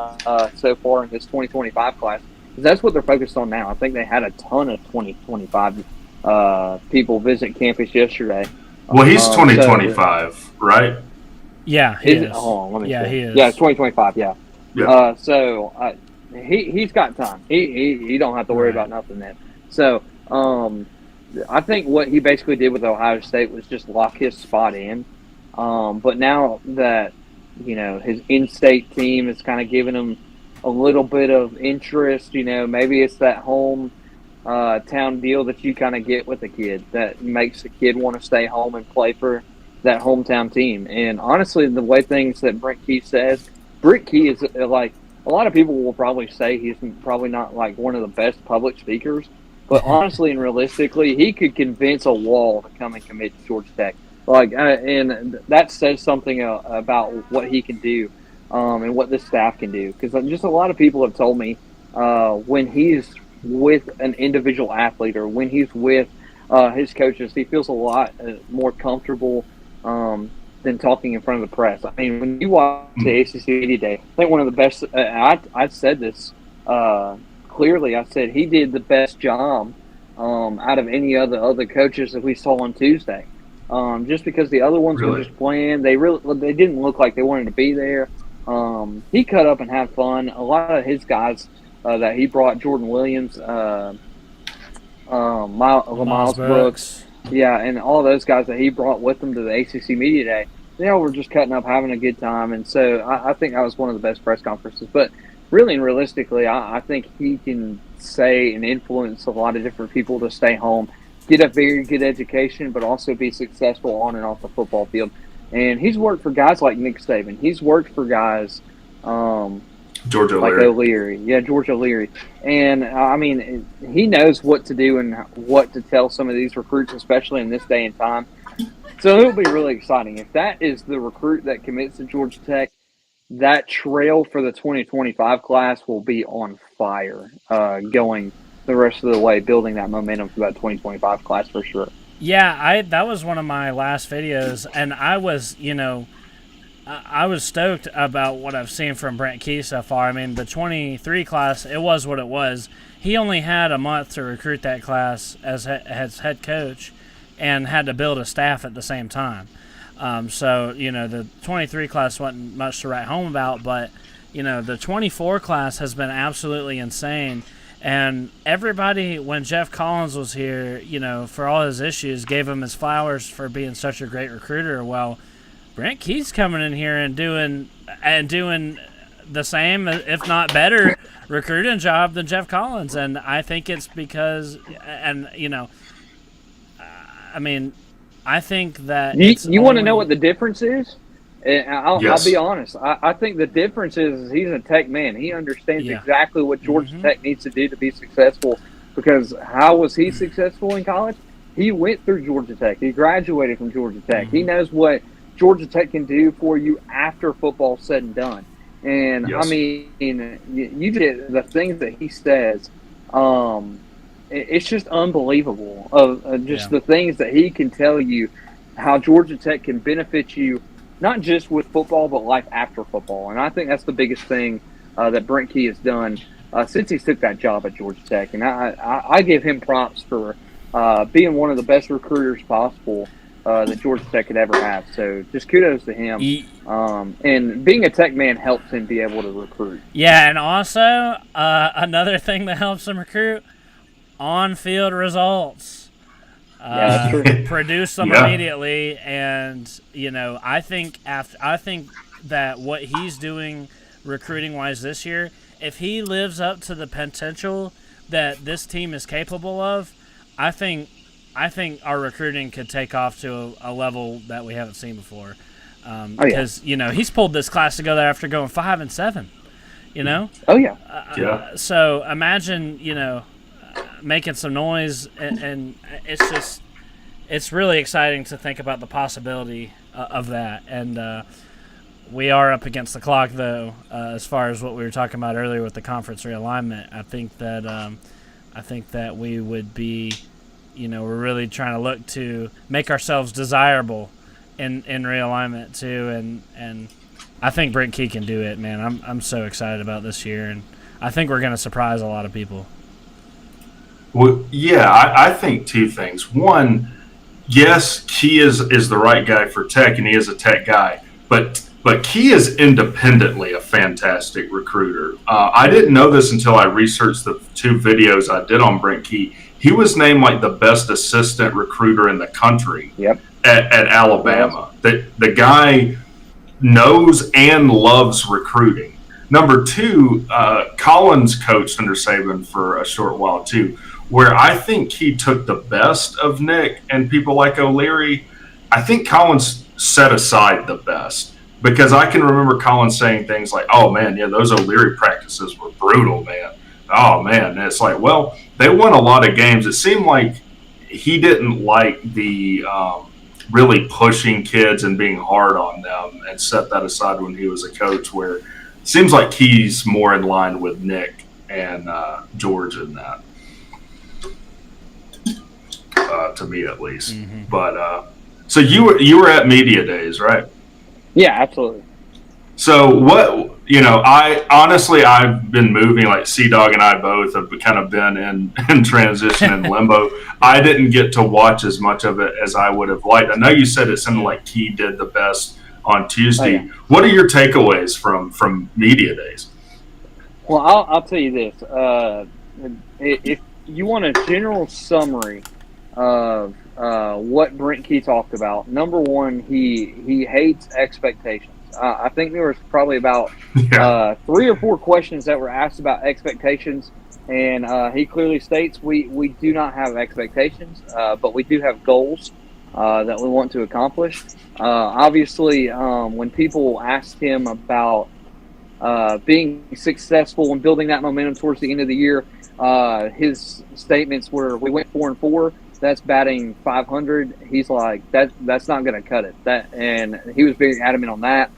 so far in this 2025 class. That's what they're focused on now. I think they had a ton of 2025 people visit campus yesterday. Well, he's 2025, right? Yeah, he is. He is. Yeah, 2025. Yeah. Yeah. So he's got time. He don't have to worry about nothing then. So I think what he basically did with Ohio State was just lock his spot in. But now that his in-state team is kind of giving him a little bit of interest, maybe it's that home town deal that you kind of get with a kid that makes a kid want to stay home and play for that hometown team. And honestly, the way things that Brent Key says, Brent Key is like, a lot of people will probably say he's probably not like one of the best public speakers, but honestly and realistically, he could convince a wall to come and commit to Georgia Tech. And that says something about what he can do and what this staff can do. Because just a lot of people have told me when he's with an individual athlete or when he's with his coaches, he feels a lot more comfortable than talking in front of the press. I mean, when you watch the ACC Media Day, I think one of the best I said this clearly. I said he did the best job out of any other coaches that we saw on Tuesday. Just because the other ones were just playing, they didn't look like they wanted to be there. He cut up and had fun. A lot of his guys that he brought, Jordan Williams, Miles Brooks, and all those guys that he brought with him to the ACC Media Day, they all were just cutting up, having a good time. And so I think that was one of the best press conferences. But really and realistically, I think he can say and influence a lot of different people to stay home, get a very good education, but also be successful on and off the football field. And he's worked for guys like Nick Saban. He's worked for guys George O'Leary. Like O'Leary. Yeah, George O'Leary. And, I mean, he knows what to do and what to tell some of these recruits, especially in this day and time. So it'll be really exciting. If that is the recruit that commits to Georgia Tech, that trail for the 2025 class will be on fire going the rest of the way, building that momentum for that 2025 class for sure. Yeah, that was one of my last videos, and I was, I was stoked about what I've seen from Brent Key so far. I mean, the 23 class, it was what it was. He only had a month to recruit that class as head coach and had to build a staff at the same time. So, the 23 class wasn't much to write home about, but, the 24 class has been absolutely insane. And everybody, when Jeff Collins was here, for all his issues, gave him his flowers for being such a great recruiter. Well, Brent Key's coming in here and doing the same, if not better, recruiting job than Jeff Collins. And I think it's because, I think that you want to know what the difference is? And I'll Yes. be honest. I think the difference is he's a Tech man. He understands exactly what Georgia Tech needs to do to be successful. Because how was he successful in college? He went through Georgia Tech. He graduated from Georgia Tech. He knows what Georgia Tech can do for you after football's said and done. And Yes. I mean, you get the things that he says. It's just unbelievable. Of just the things that he can tell you, how Georgia Tech can benefit you, not just with football, but life after football. And I think that's the biggest thing that Brent Key has done since he took that job at Georgia Tech. And I give him props for being one of the best recruiters possible that Georgia Tech could ever have. So just kudos to him. And being a Tech man helps him be able to recruit. Yeah, and also another thing that helps him recruit, on-field results. Yeah, that's true. Produce them immediately, and I think that what he's doing recruiting-wise this year, if he lives up to the potential that this team is capable of, I think our recruiting could take off to a level that we haven't seen before. Because he's pulled this class together after going 5-7. Oh yeah. So imagine making some noise, and it's really exciting to think about the possibility of that. And we are up against the clock, though, as far as what we were talking about earlier with the conference realignment. I think that we would be, we're really trying to look to make ourselves desirable in realignment too, and I think Brent Key can do it, man. I'm so excited about this year, and I think we're going to surprise a lot of people. Well, yeah, I think two things. One, yes, Key is the right guy for Tech, and he is a Tech guy. But Key is independently a fantastic recruiter. I didn't know this until I researched the 2 videos I did on Brent Key. He was named like the best assistant recruiter in the country at Alabama. The guy knows and loves recruiting. Number 2, Collins coached under Saban for a short while too, where I think he took the best of Nick and people like O'Leary. I think Collins set aside the best, because I can remember Collins saying things like, "Oh man, yeah, those O'Leary practices were brutal, man. Oh man." And it's like, well, they won a lot of games. It seemed like he didn't like the really pushing kids and being hard on them, and set that aside when he was a coach, where it seems like he's more in line with Nick and George in that. To me, at least. But so you were at Media Days, right? Yeah, absolutely. So what, I've been moving, like C-Dog and I both have kind of been in transition and limbo. I didn't get to watch as much of it as I would have liked. I know you said it sounded like Key did the best on Tuesday. Oh, yeah. What are your takeaways from Media Days? Well, I'll tell you this. If you want a general summary of what Brent Key talked about, number one, he hates expectations. I think there was probably about 3 or 4 questions that were asked about expectations, and he clearly states we do not have expectations, but we do have goals that we want to accomplish. Obviously, when people asked him about being successful and building that momentum towards the end of the year, his statements were, "We went 4-4. That's batting 500. He's like, that's not going to cut it. And he was very adamant on that.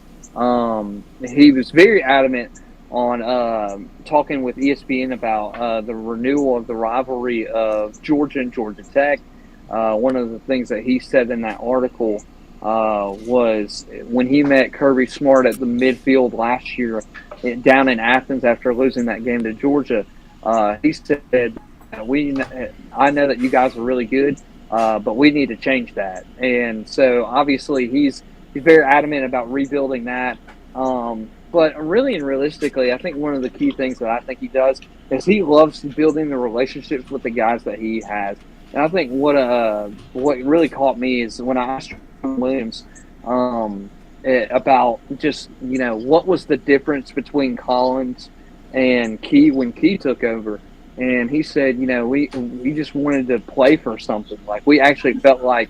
He was very adamant on talking with ESPN about the renewal of the rivalry of Georgia and Georgia Tech. One of the things that he said in that article was when he met Kirby Smart at the midfield last year down in Athens after losing that game to Georgia, he said, I know that you guys are really good, but we need to change that. And so obviously he's very adamant about rebuilding that. But really and realistically, I think one of the key things that I think he does is he loves building the relationships with the guys that he has. And I think what really caught me is when I asked Williams about just, what was the difference between Collins and Key when Key took over. And he said, we just wanted to play for something. Like, we actually felt like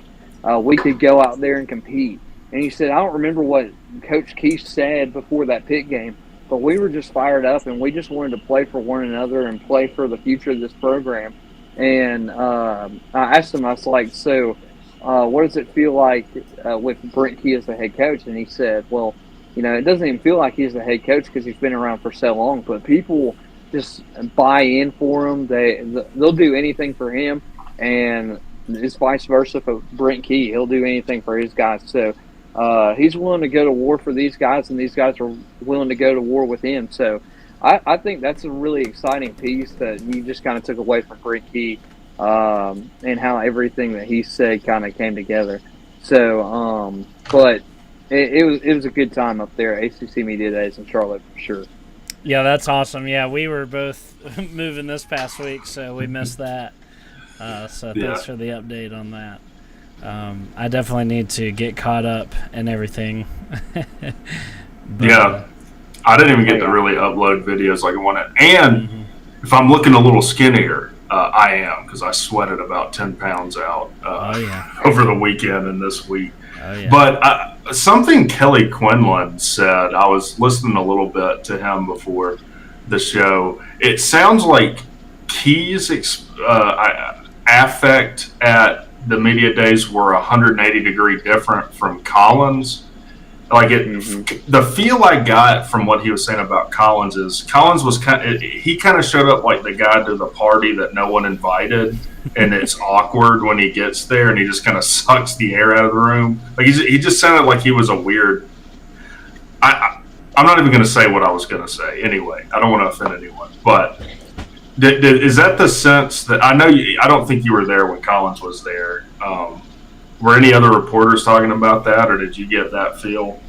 we could go out there and compete. And he said, I don't remember what Coach Keith said before that Pitt game, but we were just fired up and we just wanted to play for one another and play for the future of this program. And I asked him, I was like, so what does it feel like with Brent Key as the head coach? And he said, well, it doesn't even feel like he's the head coach because he's been around for so long, but people just buy in for him. They'll do anything for him, and it's vice versa for Brent Key. He'll do anything for his guys. So he's willing to go to war for these guys, and these guys are willing to go to war with him. So I think that's a really exciting piece that you just kind of took away from Brent Key and how everything that he said kind of came together. So, but it was a good time up there at ACC Media Days in Charlotte for sure. Yeah, that's awesome. Yeah, we were both moving this past week, so we missed that. So thanks for the update on that. I definitely need to get caught up and everything. Yeah. I didn't even get to really upload videos like I wanted. And if I'm looking a little skinnier, I am, because I sweated about 10 pounds out over the weekend and this week. Oh, yeah. But something Kelly Quinlan said, I was listening a little bit to him before the show. It sounds like Key's affect at the media days were 180 degree different from Collins. Like the feel I got from what he was saying about Collins is Collins was he kind of showed up like the guy to the party that no one invited, and it's awkward when he gets there, and he just kind of sucks the air out of the room. Like he just sounded like he was a weird. I'm not even going to say what I was going to say anyway. I don't want to offend anyone, but is that the sense that I know? I don't think you were there when Collins was there. Were any other reporters talking about that, or did you get that feel?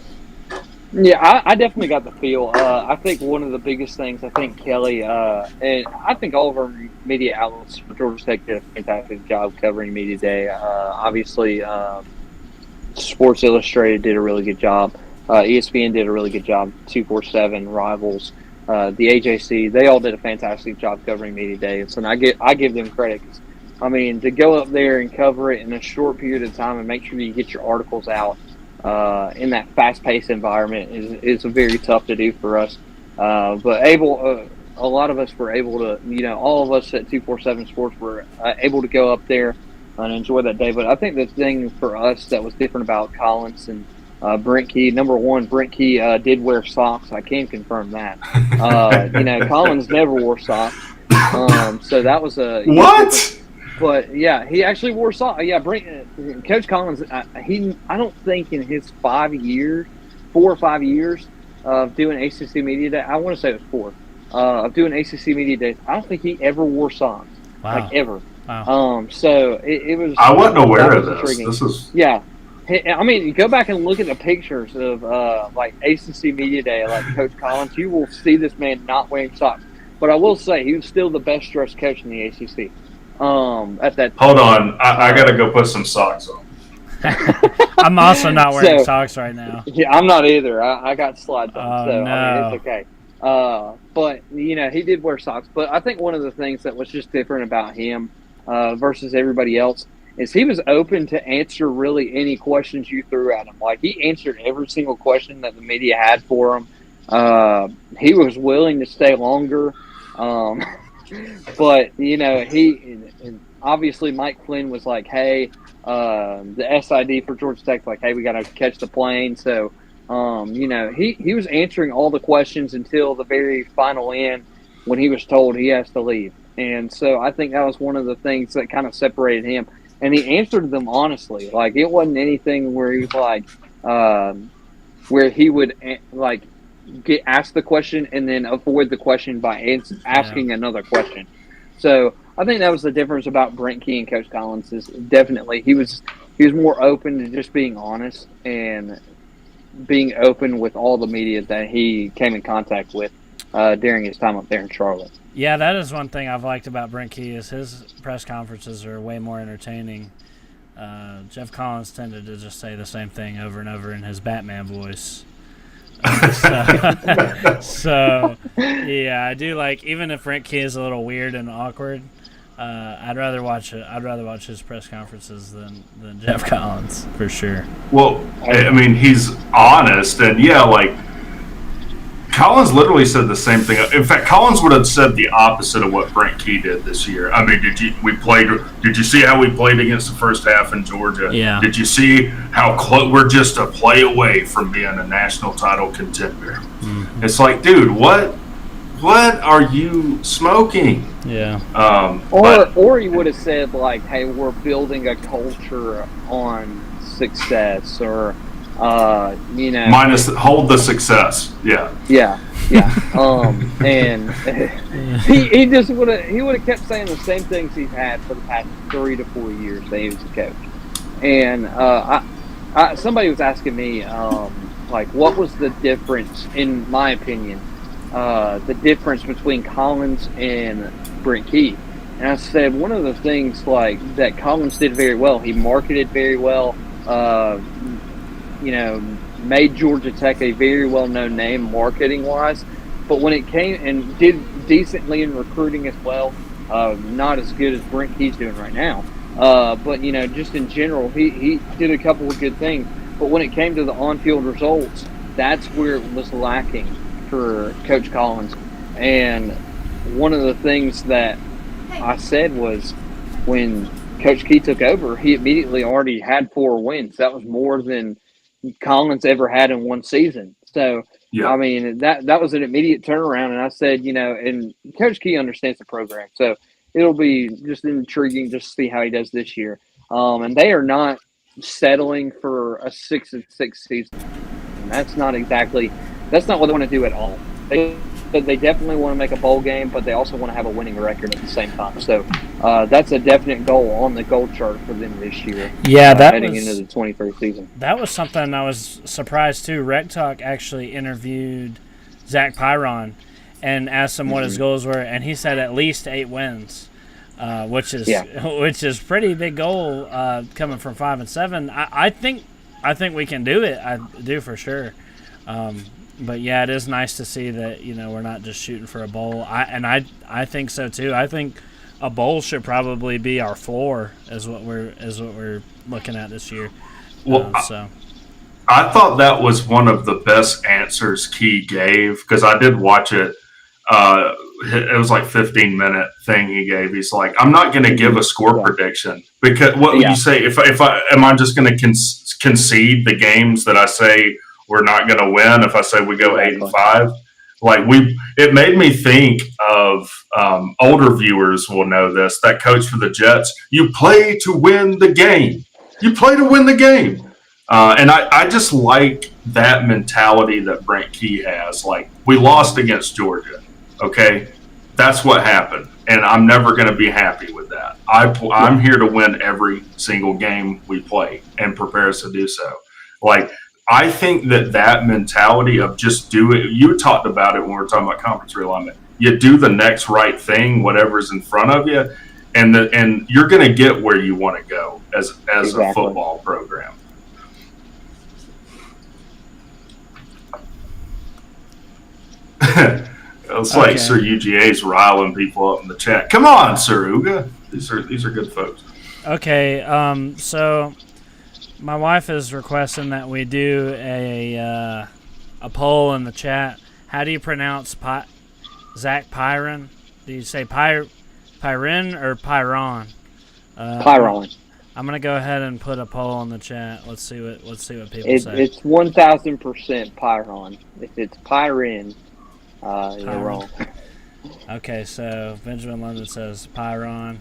Yeah, I definitely got the feel. I think one of the biggest things, I think Kelly, and I think all of our media outlets for Georgia Tech did a fantastic job covering Media Day. Obviously, Sports Illustrated did a really good job. ESPN did a really good job. 247, Rivals, the AJC, they all did a fantastic job covering Media Day. So I give them credit. I mean, to go up there and cover it in a short period of time and make sure you get your articles out in that fast-paced environment is very tough to do for us. But a lot of us were able to, all of us at 247 Sports were able to go up there and enjoy that day. But I think the thing for us that was different about Collins and Brent Key, number one, Brent Key did wear socks. I can confirm that. Collins never wore socks. So that was a... What? But yeah, he actually wore socks. Yeah, Coach Collins. I don't think in his 4 or 5 years of doing ACC Media Day, I want to say it was 4 of doing ACC Media Days, I don't think he ever wore socks. Wow. Like ever. Wow. So it was. I wasn't aware of this. Intriguing. This is. Yeah. I mean, go back and look at the pictures of like ACC Media Day, like Coach Collins. You will see this man not wearing socks. But I will say he was still the best dressed coach in the ACC. At that time. Hold on, I gotta go put some socks on. I'm also not wearing socks right now. Yeah, I'm not either. I got slides on, no. I mean, it's okay. But he did wear socks. But I think one of the things that was just different about him versus everybody else is he was open to answer really any questions you threw at him. Like he answered every single question that the media had for him. He was willing to stay longer. But he obviously Mike Flynn was like, hey, the SID for Georgia Tech, like, hey, we got to catch the plane. So, he was answering all the questions until the very final end when he was told he has to leave. And so I think that was one of the things that kind of separated him. And he answered them honestly. Like it wasn't anything where he was like, where he would like get asked the question and then avoid the question by asking another question. So I think that was the difference about Brent Key and Coach Collins is definitely he was more open to just being honest and being open with all the media that he came in contact with during his time up there in Charlotte. Yeah, that is one thing I've liked about Brent Key is his press conferences are way more entertaining. Jeff Collins tended to just say the same thing over and over in his Batman voice. So yeah, I do like, even if Brent Key is a little weird and awkward, I'd rather watch it. I'd rather watch his press conferences than Jeff Collins for sure. Well, I mean, he's honest, and yeah, like Collins literally said the same thing. In fact, Collins would have said the opposite of what Brent Key did this year. I mean, did you see how we played against the first half in Georgia? Yeah. Did you see how close we're just a play away from being a national title contender? Mm-hmm. It's like, dude, what are you smoking? Yeah. Or he would have said like, hey, we're building a culture on success, or minus hold the success. Yeah. And he just would have kept saying the same things he's had for the past 3 to 4 years that he was a coach. And somebody was asking me like, what was the difference, in my opinion, the difference between Collins and Brent Key? And I said one of the things like that Collins did very well. He marketed very well. Made Georgia Tech a very well-known name marketing-wise. But when it came, and did decently in recruiting as well, not as good as Brent Key's doing right now. But, just in general, he did a couple of good things. But when it came to the on-field results, that's where it was lacking for Coach Collins. And one of the things that I said was when Coach Key took over, he immediately already had 4 wins. That was more than Collins ever had in one season. So, yeah. I mean, that was an immediate turnaround. And I said, and Coach Key understands the program. So it'll be just intriguing just to see how he does this year. And they are not settling for a 6-6 season. And that's not what they want to do at all. They definitely want to make a bowl game, but they also want to have a winning record at the same time. So that's a definite goal on the goal chart for them this year. Yeah, heading into the 23rd season. That was something I was surprised too. Rec Talk actually interviewed Zach Pyron and asked him what his goals were, and he said at least 8 wins, which is pretty big goal coming from 5-7. I think we can do it. I do for sure. But yeah, it is nice to see that we're not just shooting for a bowl. I think so too. I think a bowl should probably be our floor, is what we're looking at this year. Well, I thought that was one of the best answers Key gave, because I did watch it. It was like 15-minute thing he gave. He's like, I'm not going to give a score prediction, because what would you say if I am I just going to concede the games that I say we're not going to win if I say we go 8-5? Like it made me think of older viewers will know this. That coach for the Jets, you play to win the game. You play to win the game. And I just like that mentality that Brent Key has. Like, we lost against Georgia. Okay, that's what happened, and I'm never going to be happy with that. I'm here to win every single game we play and prepare us to do so. Like, I think that mentality of just do it. You talked about it when we were talking about conference realignment. You do the next right thing, whatever's in front of you, and you're going to get where you want to go as a football program. It's like Sir UGA's riling people up in the chat. Come on, Sir Uga. These are good folks. Okay, so my wife is requesting that we do a poll in the chat. How do you pronounce Zach Pyron? Do you say Pyron or Pyron? Pyron. I'm gonna go ahead and put a poll in the chat. Let's see what people say. It's 1,000% Pyron. If it's Pyron, you're wrong. Okay, so Benjamin London says Pyron.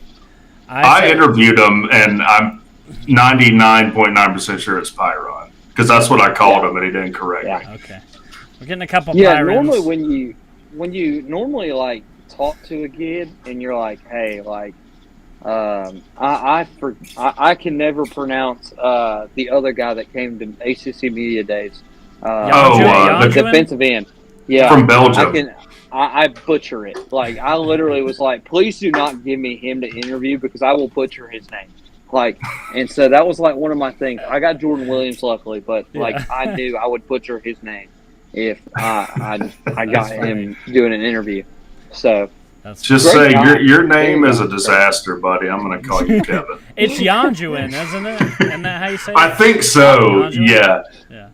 I interviewed him, and I'm 99.9% sure it's Pyron, because that's what I called him, and he didn't correct me. Okay, we're getting a couple. Yeah, Pyrons. Normally when you normally like talk to a kid and you're like, hey, like, I can never pronounce the other guy that came to ACC Media Days. The defensive end. Yeah, from Belgium. I butcher it. Like, I literally was like, please do not give me him to interview, because I will butcher his name. Like, and so that was like one of my things. I got Jordan Williams, luckily, but like I knew I would butcher his name if I got him doing an interview. So That's Just Great say job. your name There you is go. a disaster, buddy. I'm going to call you Kevin. it's Yanjuin, isn't it? Isn't that how you say it? I think so. Yanjuin? Yeah.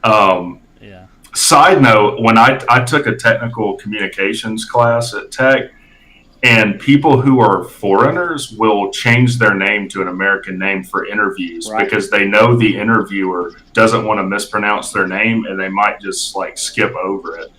Yeah. Yeah. Side note: when I took a technical communications class at Tech, and people who are foreigners will change their name to an American name for interviews Right. because they know the interviewer doesn't want to mispronounce their name, and they might just like skip over it.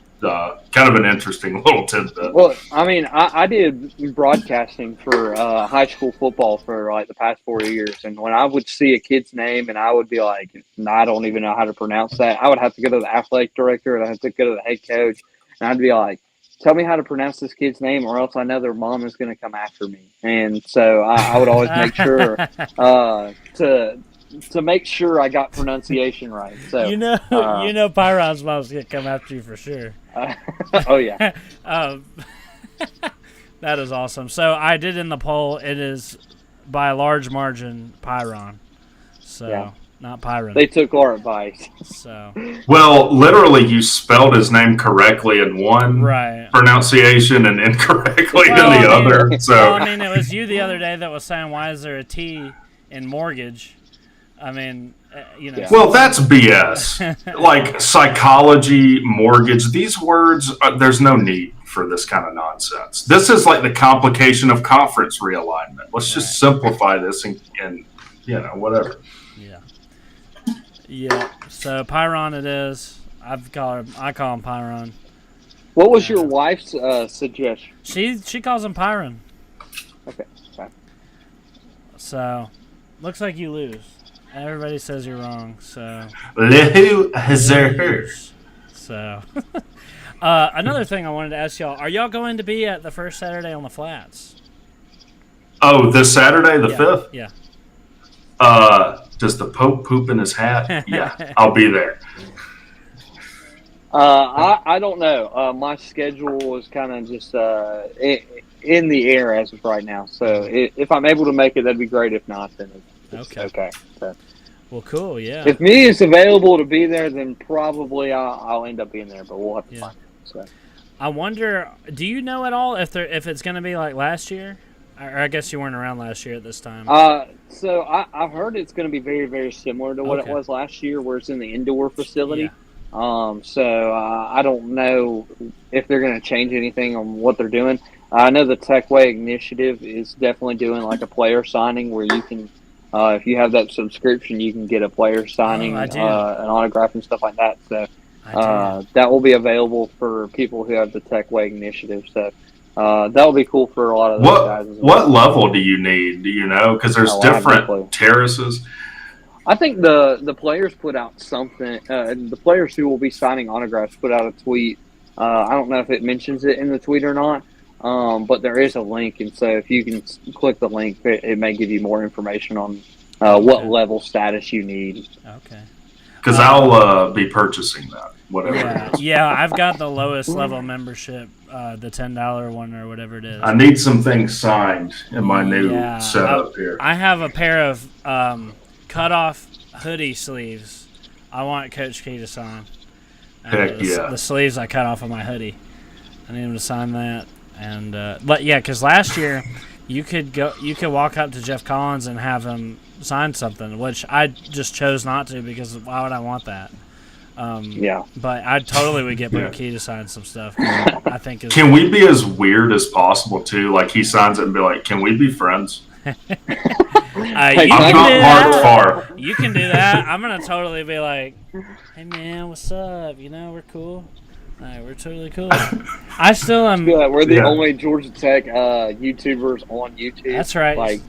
Kind of an interesting little tidbit. Well, I mean, I did broadcasting for high school football for like the past 4 years, and when I would see a kid's name and I would be like, no, I don't even know how to pronounce that, I would have to go to the athletic director and I have to go to the head coach, and I'd be like, tell me how to pronounce this kid's name, or else I know their mom is going to come after me. And so I would always make sure to make sure I got pronunciation right. So you know Pyron's mom's gonna come after you for sure. oh yeah. That is awesome. So I did in the poll. It is by a large margin Pyron. So Yeah. not Pyron. They took our advice. So Well, literally, you spelled his name correctly in one right. pronunciation and incorrectly Well, in the I mean- other. So Well, I mean, it was you the other day that was saying, "Why is there a T in mortgage?" I mean, you know. Yeah. well, that's BS. Like psychology, mortgage, these words, there's no need for this kind of nonsense. This is like the complication of conference realignment. Let's just simplify this and whatever. Yeah. Yeah. So Pyron it is. I call him Pyron. What was your wife's suggestion? She calls him Pyron. Okay. So looks like you lose. Everybody says you're wrong. So Loser. So another thing I wanted to ask y'all: are y'all going to be at the first Saturday on the flats? Oh, this Saturday, the 5th? Yeah. Does the Pope poop in his hat? Yeah, I'll be there. I don't know. My schedule is kind of just in the air as of right now. So if I'm able to make it, that'd be great. If not, then it's okay. So Well, cool. Yeah. if me is available to be there, then probably I'll end up being there. But we'll have to find it. So. I wonder. Do you know at all if it's going to be like last year? Or I guess you weren't around last year at this time. So I've heard it's going to be very, very similar to what it was last year, where it's in the indoor facility. Yeah. So I don't know if they're going to change anything on what they're doing. I know the Techway Initiative is definitely doing like a player signing where you can, if you have that subscription, you can get a player signing, an autograph and stuff like that. So that will be available for people who have the Techway Initiative. So that will be cool for a lot of those guys as well. What level do you need? Do you know? Because there's different terraces. I think the players put out something. The players who will be signing autographs put out a tweet. I don't know if it mentions it in the tweet or not, but there is a link, and so if you can click the link, it may give you more information on what level status you need. Okay. Because I'll be purchasing that, whatever. Yeah, I've got the lowest level membership, the $10 one or whatever it is. I need some things signed in my new setup here. I have a pair of cut-off hoodie sleeves. I want Coach K to sign. Heck yeah. The sleeves I cut off of my hoodie. I need him to sign that. And but yeah, because last year you could walk up to Jeff Collins and have him sign something, which I just chose not to because why would I want that? But I totally would get Bro Key to sign some stuff. I think. Can we be as weird as possible too? Like he signs it and be like, "Can we be friends?" Hey, I'm not marked far. You can do that. I'm gonna totally be like, "Hey man, what's up? You know, we're cool. We're totally cool." I still am. We're the only Georgia Tech YouTubers on YouTube. That's right.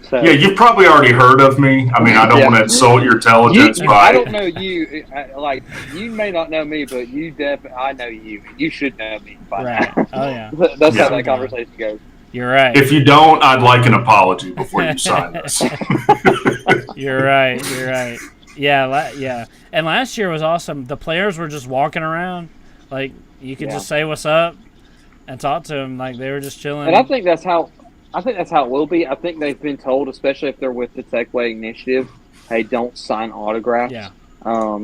So, yeah, you've probably already heard of me. I mean, I don't want to insult your intelligence, but I don't know you. Like you may not know me, but I know you. You should know me by now. Oh yeah. That's how that conversation goes. You're right. If you don't, I'd like an apology before you sign this. You're right. Yeah. And last year was awesome. The players were just walking around, like you could just say what's up and talk to them, like they were just chilling. And I think that's how it will be. I think they've been told, especially if they're with the Techway Initiative, hey, don't sign autographs. Yeah.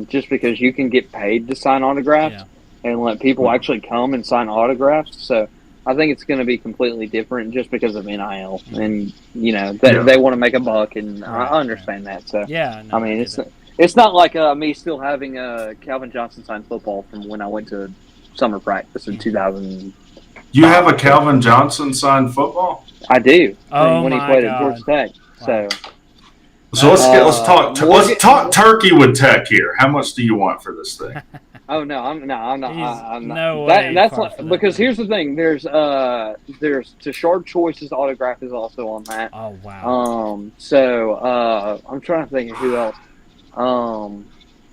Just because you can get paid to sign autographs and let people actually come and sign autographs. So I think it's going to be completely different just because of NIL, and they want to make a buck, and I understand that. So no, I mean, it's not like me still having Calvin Johnson signed football from when I went to summer practice in 2000. You have a Calvin Johnson signed football? I do. Oh, when he played at Georgia Tech. Wow. So let's talk turkey with Tech here. How much do you want for this thing? Oh no, I'm not. No way. That's like, because here's the thing. There's Tashard Choice's autograph is also on that. Oh wow. So I'm trying to think of who else.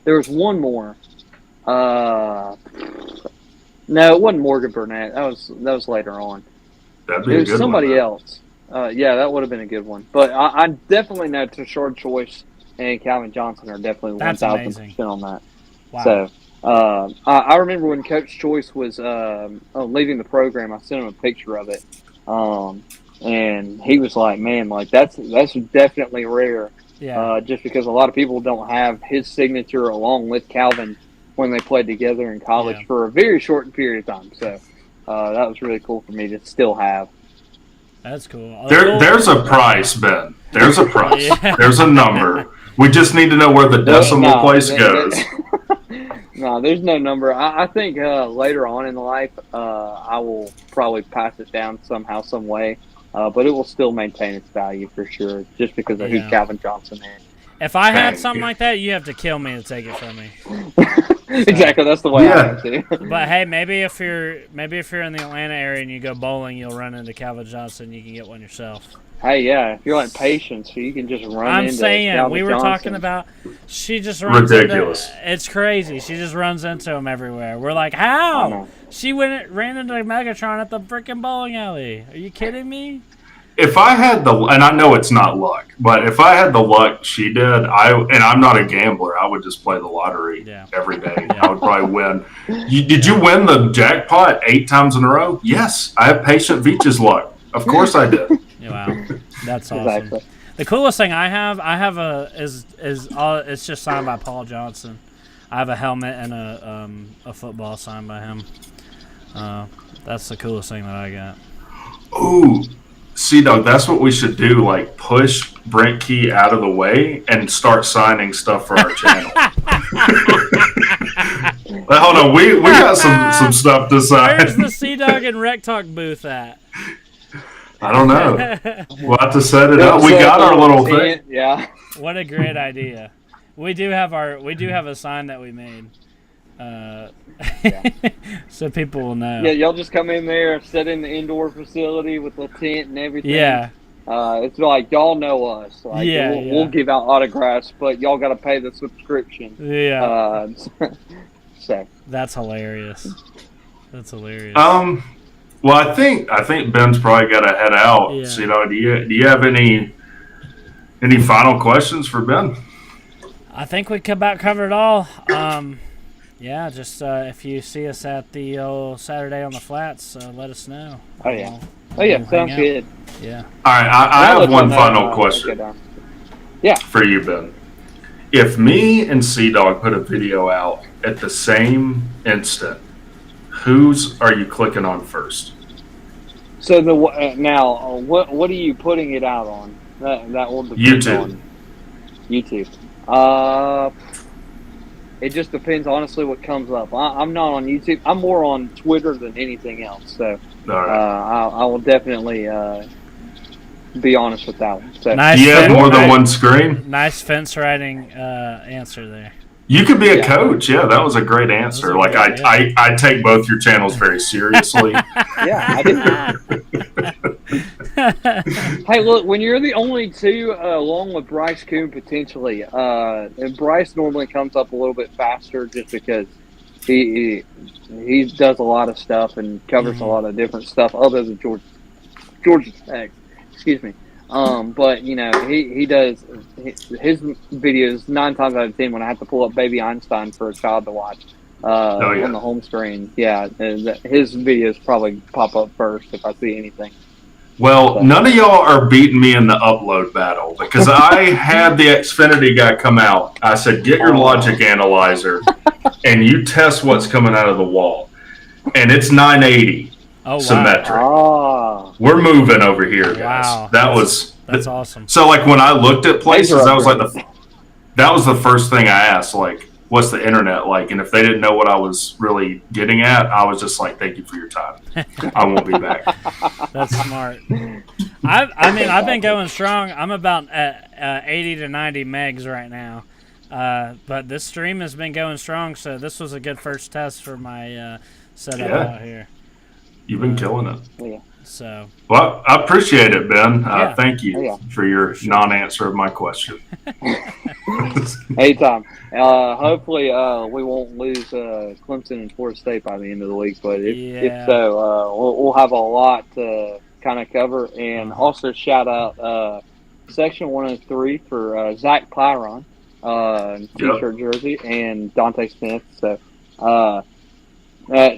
There was one more. No, it wasn't Morgan Burnett. That was later on. That'd be a good one. It was somebody else. Yeah, that would have been a good one. But I definitely know Tashard Choice and Calvin Johnson are definitely 1,000% on that. Wow. So I remember when Coach Choice was leaving the program, I sent him a picture of it, and he was like, "Man, like that's definitely rare." Yeah. Just because a lot of people don't have his signature along with Calvin when they played together in college for a very short period of time. So that was really cool for me to still have. That's cool. There's a price, Ben. There's a price. There's a number. We just need to know where the decimal place goes. No, there's no number. I think later on in life, I will probably pass it down somehow, some way. But it will still maintain its value for sure, just because of who Calvin Johnson is. If I had something like that, you have to kill me to take it from me. Exactly, that's the way I am too. But hey, maybe if you're in the Atlanta area and you go bowling, you'll run into Calvin Johnson. You can get one yourself. Hey, yeah, if you're like Patience, you can just run into Calvin we were Johnson. talking about. She just runs ridiculous. It's crazy. She just runs into him everywhere. We're like, how? She ran into Megatron at the freaking bowling alley. Are you kidding me? If I had and I know it's not luck, but if I had the luck she did, and I'm not a gambler, I would just play the lottery every day. I would probably win. Did you win the jackpot 8 times in a row? Yes, I have Patient Veach's luck. Of course I did. Wow, that's awesome. Exactly. The coolest thing I have it's just signed by Paul Johnson. I have a helmet and a football signed by him. That's the coolest thing that I got. Ooh. C-Dog, that's what we should do, like push Brent Key out of the way and start signing stuff for our channel. Hold on, we got some stuff to sign. Where's the C-Dog and Rec Talk booth at? I don't know. We'll have to set it up. We got our little thing. Yeah. What a great idea. We do have a sign that we made. So people will know. Yeah, y'all just come in there, sit in the indoor facility with the tent and everything. Yeah. It's like y'all know us. Like, we'll give out autographs, but y'all got to pay the subscription. Yeah. So that's hilarious. That's hilarious. Well, I think Ben's probably got to head out. Yeah. So, do you have any final questions for Ben? I think we covered it all. Yeah, just if you see us at the old Saturday on the Flats, let us know. Oh yeah, sounds good. Yeah. All right, I have one final question. Yeah. For you, Ben. If me and C-Dog put a video out at the same instant, whose are you clicking on first? So now, what are you putting it out on? That will depend YouTube. On YouTube. It just depends, honestly, what comes up. I'm not on YouTube. I'm more on Twitter than anything else. So I will definitely be honest with that one. So, nice. Do you have more than one screen? Nice fence riding answer there. You could be a coach. Yeah, that was a great answer. Like I take both your channels very seriously. Yeah, I do. Hey, look, when you're the only two, along with Bryce Coon potentially, and Bryce normally comes up a little bit faster just because he does a lot of stuff and covers a lot of different stuff other than Georgia Tech. Excuse me. But he does his videos 9 times out of 10 when I have to pull up Baby Einstein for a child to watch on the home screen. Yeah, his videos probably pop up first if I see anything. Well, none of y'all are beating me in the upload battle because I had the Xfinity guy come out. I said, get your logic analyzer and you test what's coming out of the wall. And it's 980. Oh, wow. Symmetric. Ah. We're moving over here, guys. Wow. That's awesome. So, like, when I looked at places, Major that was like upgrade. that was the first thing I asked. Like, what's the internet like? And if they didn't know what I was really getting at, I was just like, thank you for your time. I won't be back. That's smart. I've been going strong. I'm about at 80 to 90 megs right now. But this stream has been going strong, so this was a good first test for my setup out here. You've been killing it. Yeah. So. Well, I appreciate it, Ben. Yeah. Thank you for your non-answer of my question. Anytime. Hopefully, we won't lose Clemson and Florida State by the end of the week. But if so, we'll have a lot to kind of cover. And also shout out Section 103 for Zach Pyron, T-shirt jersey, and Dante Smith. So,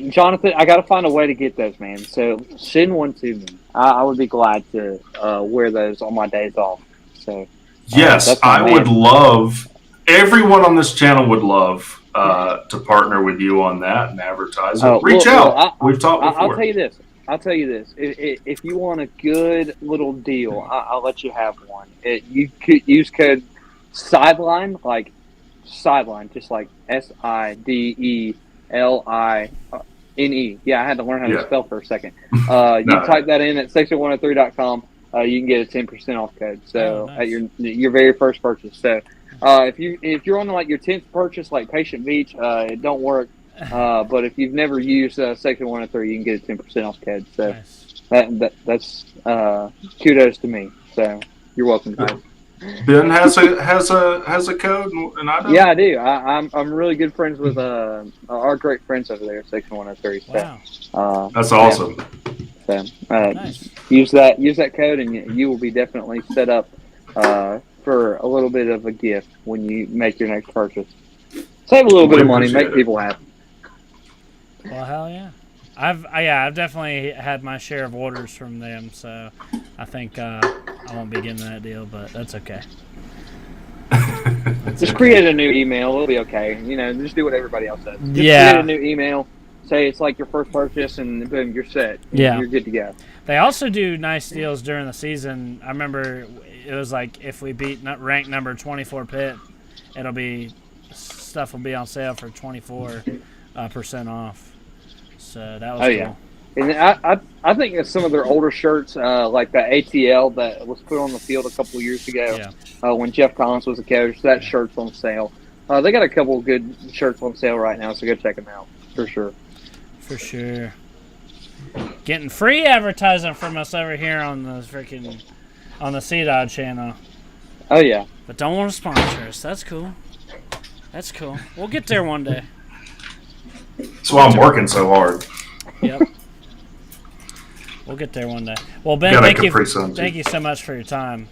Jonathan, I got to find a way to get those, man. So send one to me. I would be glad to wear those on my days off. So. Yes, I would love. Everyone on this channel would love to partner with you on that and advertise it. Reach out. We've talked before. I'll tell you this. If you want a good little deal, I'll let you have one. You could use code sideline, like sideline, just like SIDELINE. Yeah, I had to learn how to spell for a second. Type that in at section103.com. You can get a 10% off code. So at your very first purchase. So if you're on like your 10th purchase, like Patient Beach, it don't work. But if you've never used Section 103, you can get a 10% off code. So that's kudos to me. So you're welcome, guys. Ben has a code, and I don't. Yeah, I do. I'm really good friends with our great friends over there, Section 103. So, wow. That's awesome. So Nice. use that code, and you will be definitely set up for a little bit of a gift when you make your next purchase. Save a little bit of money, make people happy. Well, hell yeah. I've definitely had my share of orders from them, so I think I won't be getting that deal, but that's okay. Just create a new email; it'll be okay. Just do what everybody else does. Just create a new email. Say it's like your first purchase, and boom, you're set. You're good to go. They also do nice deals during the season. I remember it was like if we beat rank number 24 Pitt, stuff will be on sale for 24% off. So that was cool. Yeah. And I think that some of their older shirts, like the ATL that was put on the field a couple of years ago, when Jeff Collins was a coach, that shirt's on sale. They got a couple of good shirts on sale right now, so go check them out for sure. For sure. Getting free advertising from us over here on the CDOD channel. Oh yeah. But don't want to sponsor us. That's cool. We'll get there one day. That's why I'm working so hard. Yep. We'll get there one day. Well, Ben, thank you so much for your time.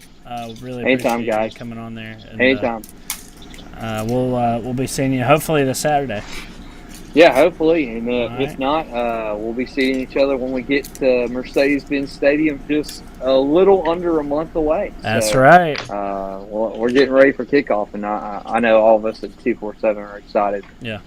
Really appreciate you coming on there. And, Anytime. We'll be seeing you hopefully this Saturday. Yeah, hopefully. And if not, we'll be seeing each other when we get to Mercedes-Benz Stadium, just a little under a month away. That's right. We're getting ready for kickoff, and I know all of us at 247 are excited. Yeah.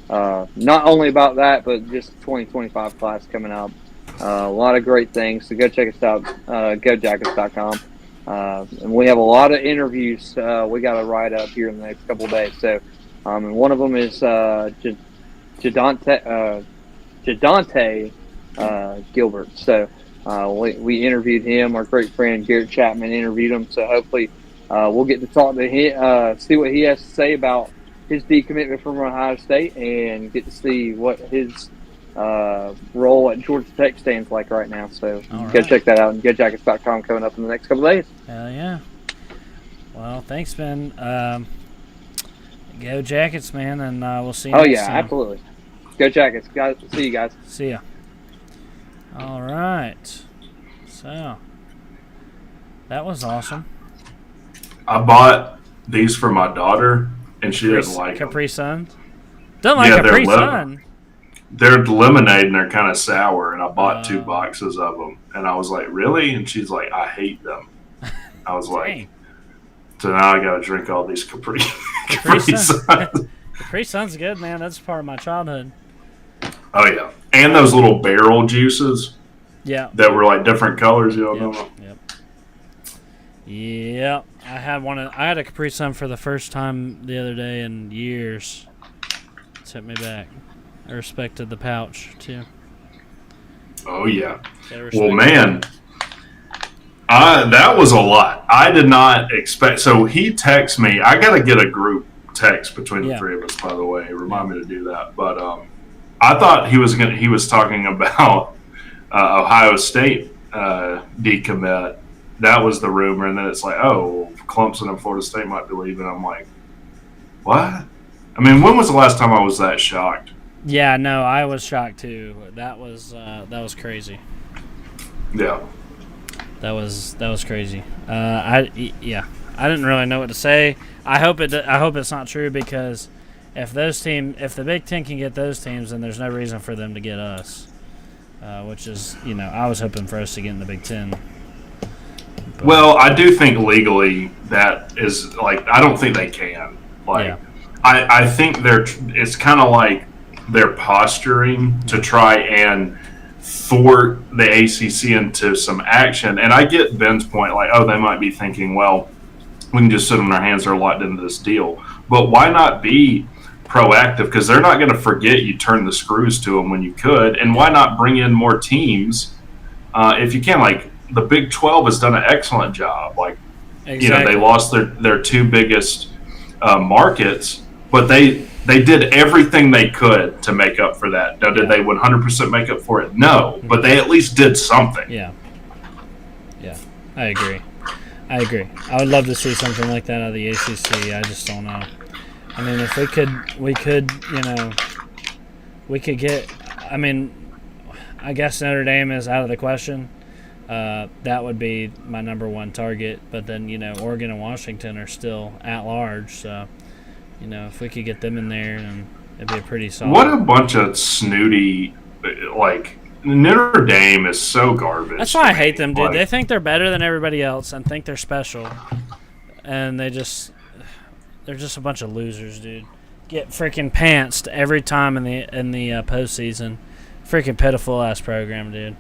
Not only about that, but just 2025 class coming up. A lot of great things. So go check us out, gojackets.com. And we have a lot of interviews we got to write up here in the next couple of days. So, and one of them is Jadante Gilbert. So we interviewed him. Our great friend Garrett Chapman interviewed him. So hopefully we'll get to talk to him, see what he has to say about his decommitment from Ohio State, and get to see what his role at Georgia Tech stands like right now. So go check that out, and GoJackets.com coming up in the next couple of days. Hell yeah. Well, thanks, Ben. Go Jackets, man, and we'll see you next time. Absolutely. Go Jackets. Guys, see you guys. See ya. All right. So, that was awesome. I bought these for my daughter, and she doesn't like Capri Sun? Doesn't like Capri Sun? They're lemonade, and they're kind of sour, and I bought 2 boxes of them. And I was like, really? And she's like, I hate them. I was like, so now I got to drink all these Capri Suns. Capri Sun's good, man. That's part of my childhood. Oh, yeah. And those little barrel juices. Yeah. that were like different colors. You know. Yep. I had a Capri Sun for the first time the other day in years. It took me back. I respected the pouch too. Oh yeah. Well, man, that was a lot. I did not expect. So he texts me. I got to get a group text between the three of us. By the way, remind me to do that. But I thought he was talking about Ohio State decommit. That was the rumor, and then it's like, oh, Clemson and Florida State might be leaving. I'm like, what? I mean, when was the last time I was that shocked? Yeah, no, I was shocked too. That was crazy. Yeah, that was crazy. I didn't really know what to say. I hope it's not true, because if the Big Ten can get those teams, then there's no reason for them to get us. Which is, I was hoping for us to get in the Big Ten. But, well, I do think legally that is like, I don't think they can. Like, I think it's kind of like they're posturing to try and thwart the ACC into some action. And I get Ben's point, like, oh, they might be thinking, well, we can just sit on our hands, they're locked into this deal. But why not be proactive? Because they're not going to forget you turned the screws to them when you could. And why not bring in more teams if you can? Like, the Big 12 has done an excellent job. Like, they lost their two biggest markets, but they did everything they could to make up for that. Now, did they 100% make up for it? No, but they at least did something. Yeah, I agree. I would love to see something like that out of the ACC. I just don't know. I mean, if we could get. I mean, I guess Notre Dame is out of the question. That would be my number one target. But then, Oregon and Washington are still at large. So, if we could get them in there, and it'd be a pretty solid. What a bunch of snooty, like, Notre Dame is so garbage. That's why I hate them, dude. They think they're better than everybody else and think they're special. And they're just a bunch of losers, dude. Get freaking pantsed every time in the postseason. Freaking pitiful ass program, dude.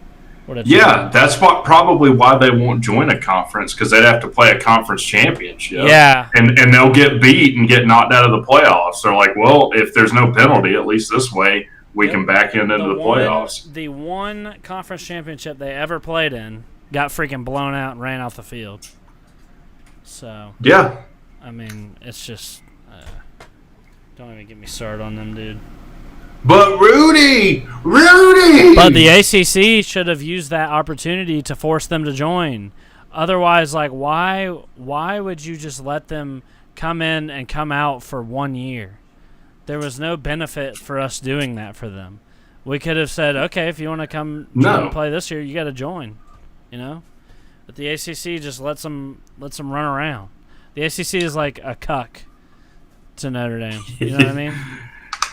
That's probably why they won't join a conference, because they'd have to play a conference championship. Yeah, and they'll get beat and get knocked out of the playoffs. They're like, well, if there's no penalty, at least this way we can back into the playoffs. The one conference championship they ever played in got freaking blown out and ran off the field. So yeah, I mean, it's just don't even get me started on them, dude. But Rudy! But the ACC should have used that opportunity to force them to join. Otherwise, like, why would you just let them come in and come out for 1 year? There was no benefit for us doing that for them. We could have said, okay, if you want to come and play this year, you got to join, But the ACC just lets them run around. The ACC is like a cuck to Notre Dame. You know what I mean?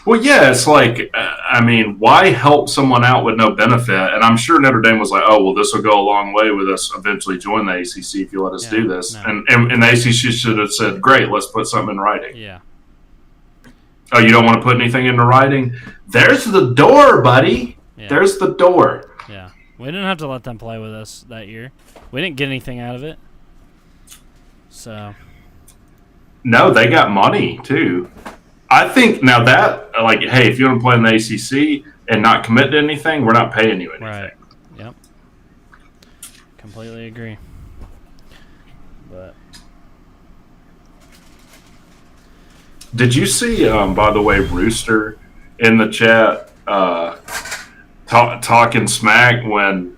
Well, yeah, it's like, I mean, why help someone out with no benefit? And I'm sure Notre Dame was like, oh, well, this will go a long way with us eventually joining the ACC if you let us do this. No. And the ACC should have said, great, let's put something in writing. Yeah. Oh, you don't want to put anything into writing? There's the door, buddy. Yeah. There's the door. Yeah. We didn't have to let them play with us that year. We didn't get anything out of it. So. No, they got money, too. I think now that, like, hey, if you want to play in the ACC and not commit to anything, we're not paying you anything. Right. Yep. Completely agree. But did you see, by the way, Rooster in the chat talking smack when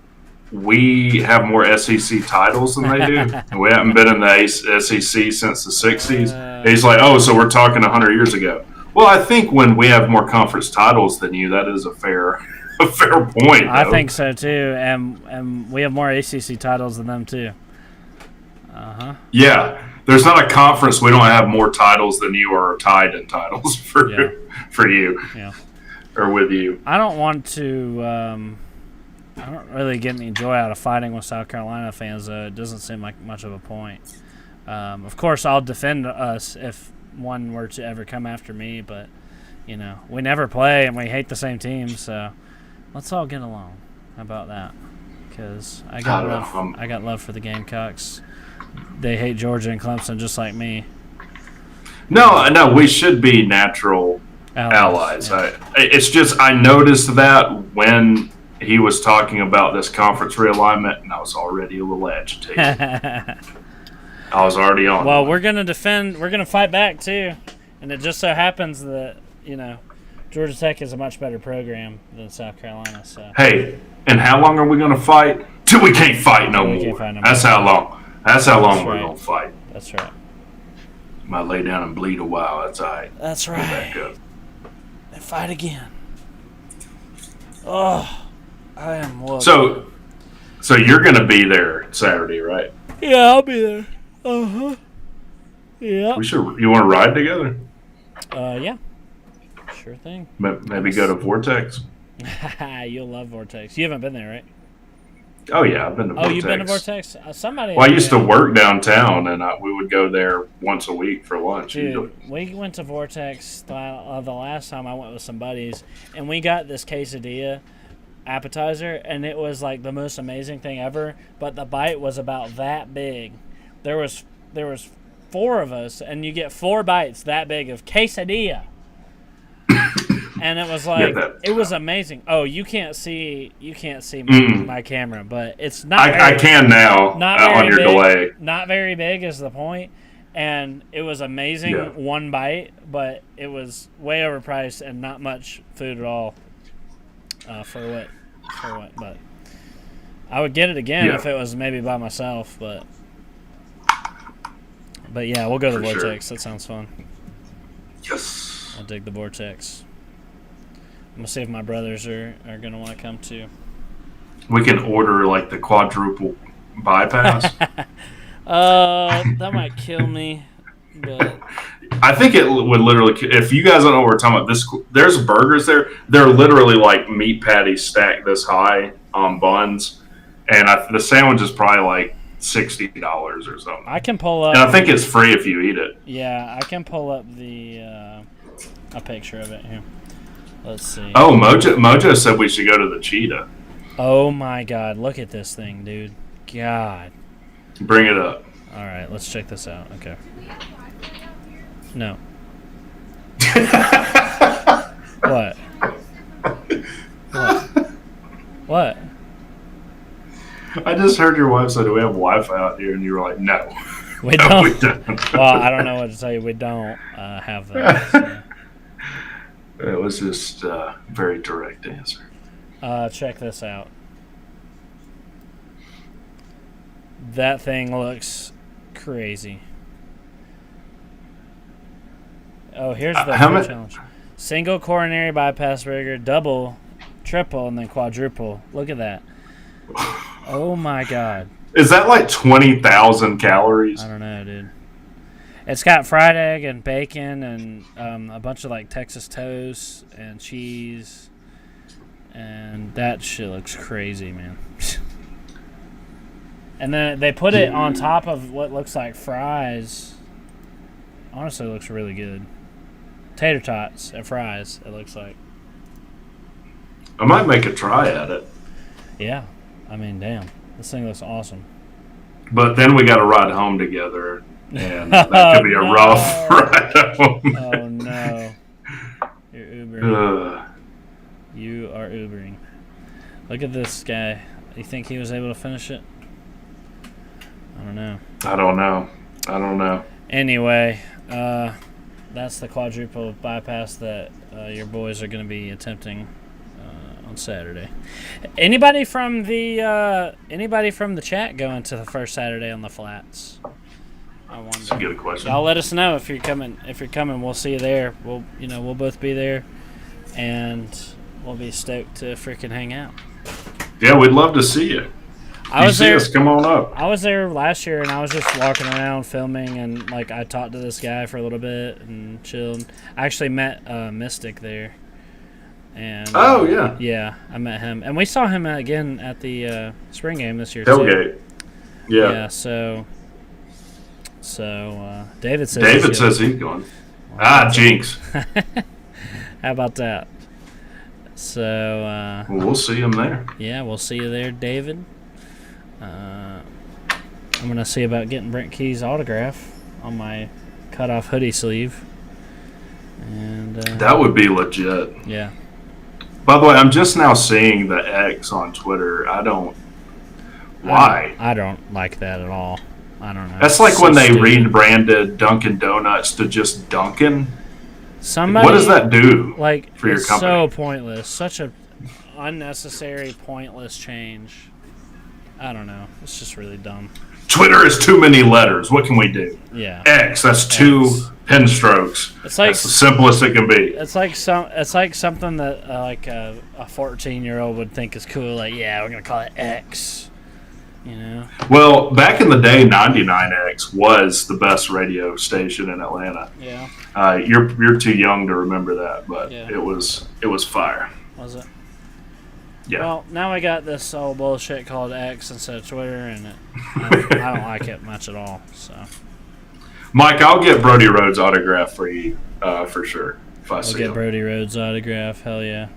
we have more SEC titles than they do? And we haven't been in the SEC since the 60s. He's like, oh, so we're talking 100 years ago. Well, I think when we have more conference titles than you, that is a fair point. I think so, too. And we have more ACC titles than them, too. Uh-huh. Yeah. There's not a conference we don't have more titles than you are tied in titles for you. Yeah. Or with you. I don't want to I don't really get any joy out of fighting with South Carolina fans, though. It doesn't seem like much of a point. Of course, I'll defend us if one were to ever come after me, but, we never play and we hate the same team, so let's all get along. How about that? because I got love for the Gamecocks. They hate Georgia and Clemson just like me. No, we should be natural allies. Yeah. It's just I noticed that when he was talking about this conference realignment, and I was already a little agitated. I was already on. Well, we're gonna defend. We're gonna fight back too, and it just so happens that Georgia Tech is a much better program than South Carolina. So hey, and how long are we gonna fight? Till we can't fight no more. That's how long. That's how long we're gonna fight. That's right. Might lay down and bleed a while. That's all right. That's right. Back up. And fight again. Oh, I am whooped. So you're gonna be there Saturday, right? Yeah, I'll be there. Yeah. You want to ride together? Yeah. Sure thing. Maybe go to Vortex. You'll love Vortex. You haven't been there, right? Oh yeah, I've been to Vortex. Oh, you've been to Vortex? Somebody. Well, I used to work downtown, and we would go there once a week for lunch. Dude, we went to Vortex the last time I went with some buddies, and we got this quesadilla appetizer, and it was like the most amazing thing ever. But the bite was about that big. There was 4 of us, and you get 4 bites that big of quesadilla. And it was like it was amazing. Oh, you can't see my camera, but it's not. I can now. Not very on your big, delay. Not very big is the point, and it was amazing. Yeah. One bite, but it was way overpriced and not much food at all. For what? But I would get it again if it was maybe by myself. But yeah, we'll go to the Vortex. Sure. That sounds fun. Yes. I'll dig the Vortex. I'm going to see if my brothers are going to want to come too. We can order like the quadruple bypass. That might kill me. But I think it would literally, if you guys don't know what we're talking about, there's burgers there. They're literally like meat patties stacked this high on buns. And the sandwich is probably like $60 or something. I can pull up. And I think it's free if you eat it. Yeah, I can pull up a picture of it here. Let's see. Oh, Mojo said we should go to the Cheetah. Oh my God! Look at this thing, dude. God. Bring it up. All right, let's check this out. Okay. No. What? What? I just heard your wife say, "Do we have Wi-Fi out here?" And you were like, "No, we don't." We don't. Well, I don't know what to tell you. We don't have that. So. It was just a very direct answer. Check this out. That thing looks crazy. Oh, here's the challenge. Single coronary bypass burger, double, triple, and then quadruple. Look at that. Oh, my God. Is that like 20,000 calories? I don't know, dude. It's got fried egg and bacon and a bunch of like Texas toast and cheese, and that shit looks crazy, man. And then they put it on top of what looks like fries. Honestly, it looks really good. Tater tots and fries, it looks like. I might make a try at it. Yeah, I mean, damn, this thing looks awesome. But then we got to ride home together. And that could be a rough ride home. Oh, no. You're Ubering. You are Ubering. Look at this guy. You think he was able to finish it? I don't know. Anyway, that's the quadruple bypass that your boys are going to be attempting on Saturday. Anybody from the chat going to the first Saturday on the flats? I wonder. That's a good question. Y'all let us know if you're coming. If you're coming, we'll see you there. We'll both be there, and we'll be stoked to freaking hang out. Yeah, we'd love to see you. I was there. Come on up. I was there last year, and I was just walking around filming, and like I talked to this guy for a little bit and chilled. I actually met Mystic there, and yeah, I met him, and we saw him again at the spring game this year. Tailgate. Too. Yeah. So David says he's going. Jinx. How about that? So we'll see him there. Yeah, we'll see you there, David. I'm gonna see about getting Brent Key's autograph on my cut-off hoodie sleeve. And that would be legit. Yeah. By the way, I'm just now seeing the X on Twitter. Why? I don't like that at all. I don't know. That's like when they rebranded Dunkin' Donuts to just Dunkin'. Somebody, what does that do for your company? It's so pointless. Such a unnecessary, pointless change. I don't know. It's just really dumb. Twitter is too many letters. What can we do? Yeah. X. That's two pen strokes. It's like that's the simplest it can be. It's like something that like a 14-year-old would think is cool. Like, yeah, we're gonna call it X. You know. Well, back in the day, 99X was the best radio station in Atlanta. Yeah. You're too young to remember that, but it was fire. Was it? Yeah. Well, now I got this old bullshit called X instead of Twitter, and I don't like it much at all. So, Mike, I'll get Brody Rhodes' autograph for you for sure. If I see get him. Brody Rhodes' autograph. Hell yeah.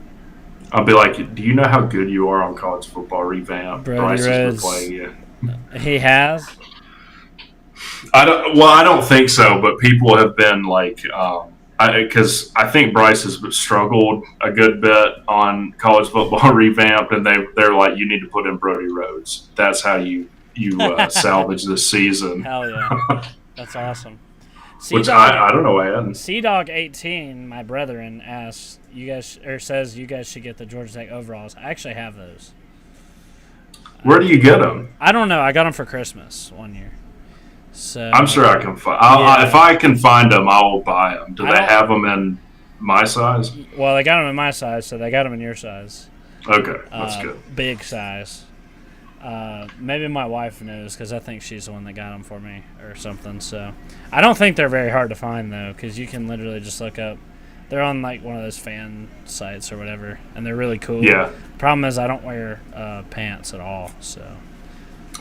I'll be like, do you know how good you are on college football revamp? Brody Bryce has Rhodes, been playing you. He has. I don't think so, but people have been like, because I think Bryce has struggled a good bit on college football revamped, and they're like, you need to put in Brody Rhodes. That's how you salvage this season. Hell yeah, that's awesome. Which I don't know why I hadn't. CDog18, my brethren, says you guys should get the Georgia Tech overalls. I actually have those. Where do you get them? I don't know. I got them for Christmas one year. So I'm sure I can find. If I can find them, I will buy them. Do they have them in my size? Well, they got them in my size, so they got them in your size. Okay, that's good. Big size. Maybe my wife knows because I think she's the one that got them for me or something. So I don't think they're very hard to find though, because you can literally just look up. They're on like one of those fan sites or whatever, and they're really cool. Yeah. Problem is I don't wear pants at all. So.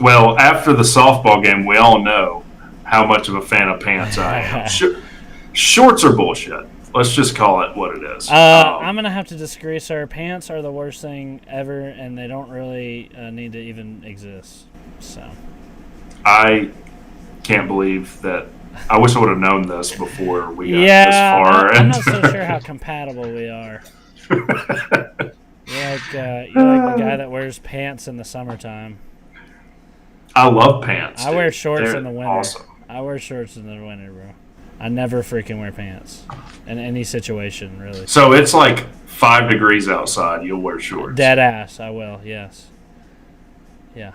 Well, after the softball game, we all know how much of a fan of pants I am. Shorts are bullshit. Let's just call it what it is. I'm going to have to disagree, sir. Pants are the worst thing ever, and they don't really need to even exist. So, I can't believe that. I wish I would have known this before we got this far. I'm not so sure how compatible we are. You're like the guy that wears pants in the summertime. I love pants. I wear shorts in the winter. Awesome. I wear shorts in the winter, bro. I never freaking wear pants in any situation, really. So it's like 5 degrees outside. You'll wear shorts. Dead ass. I will. Yes. Yeah.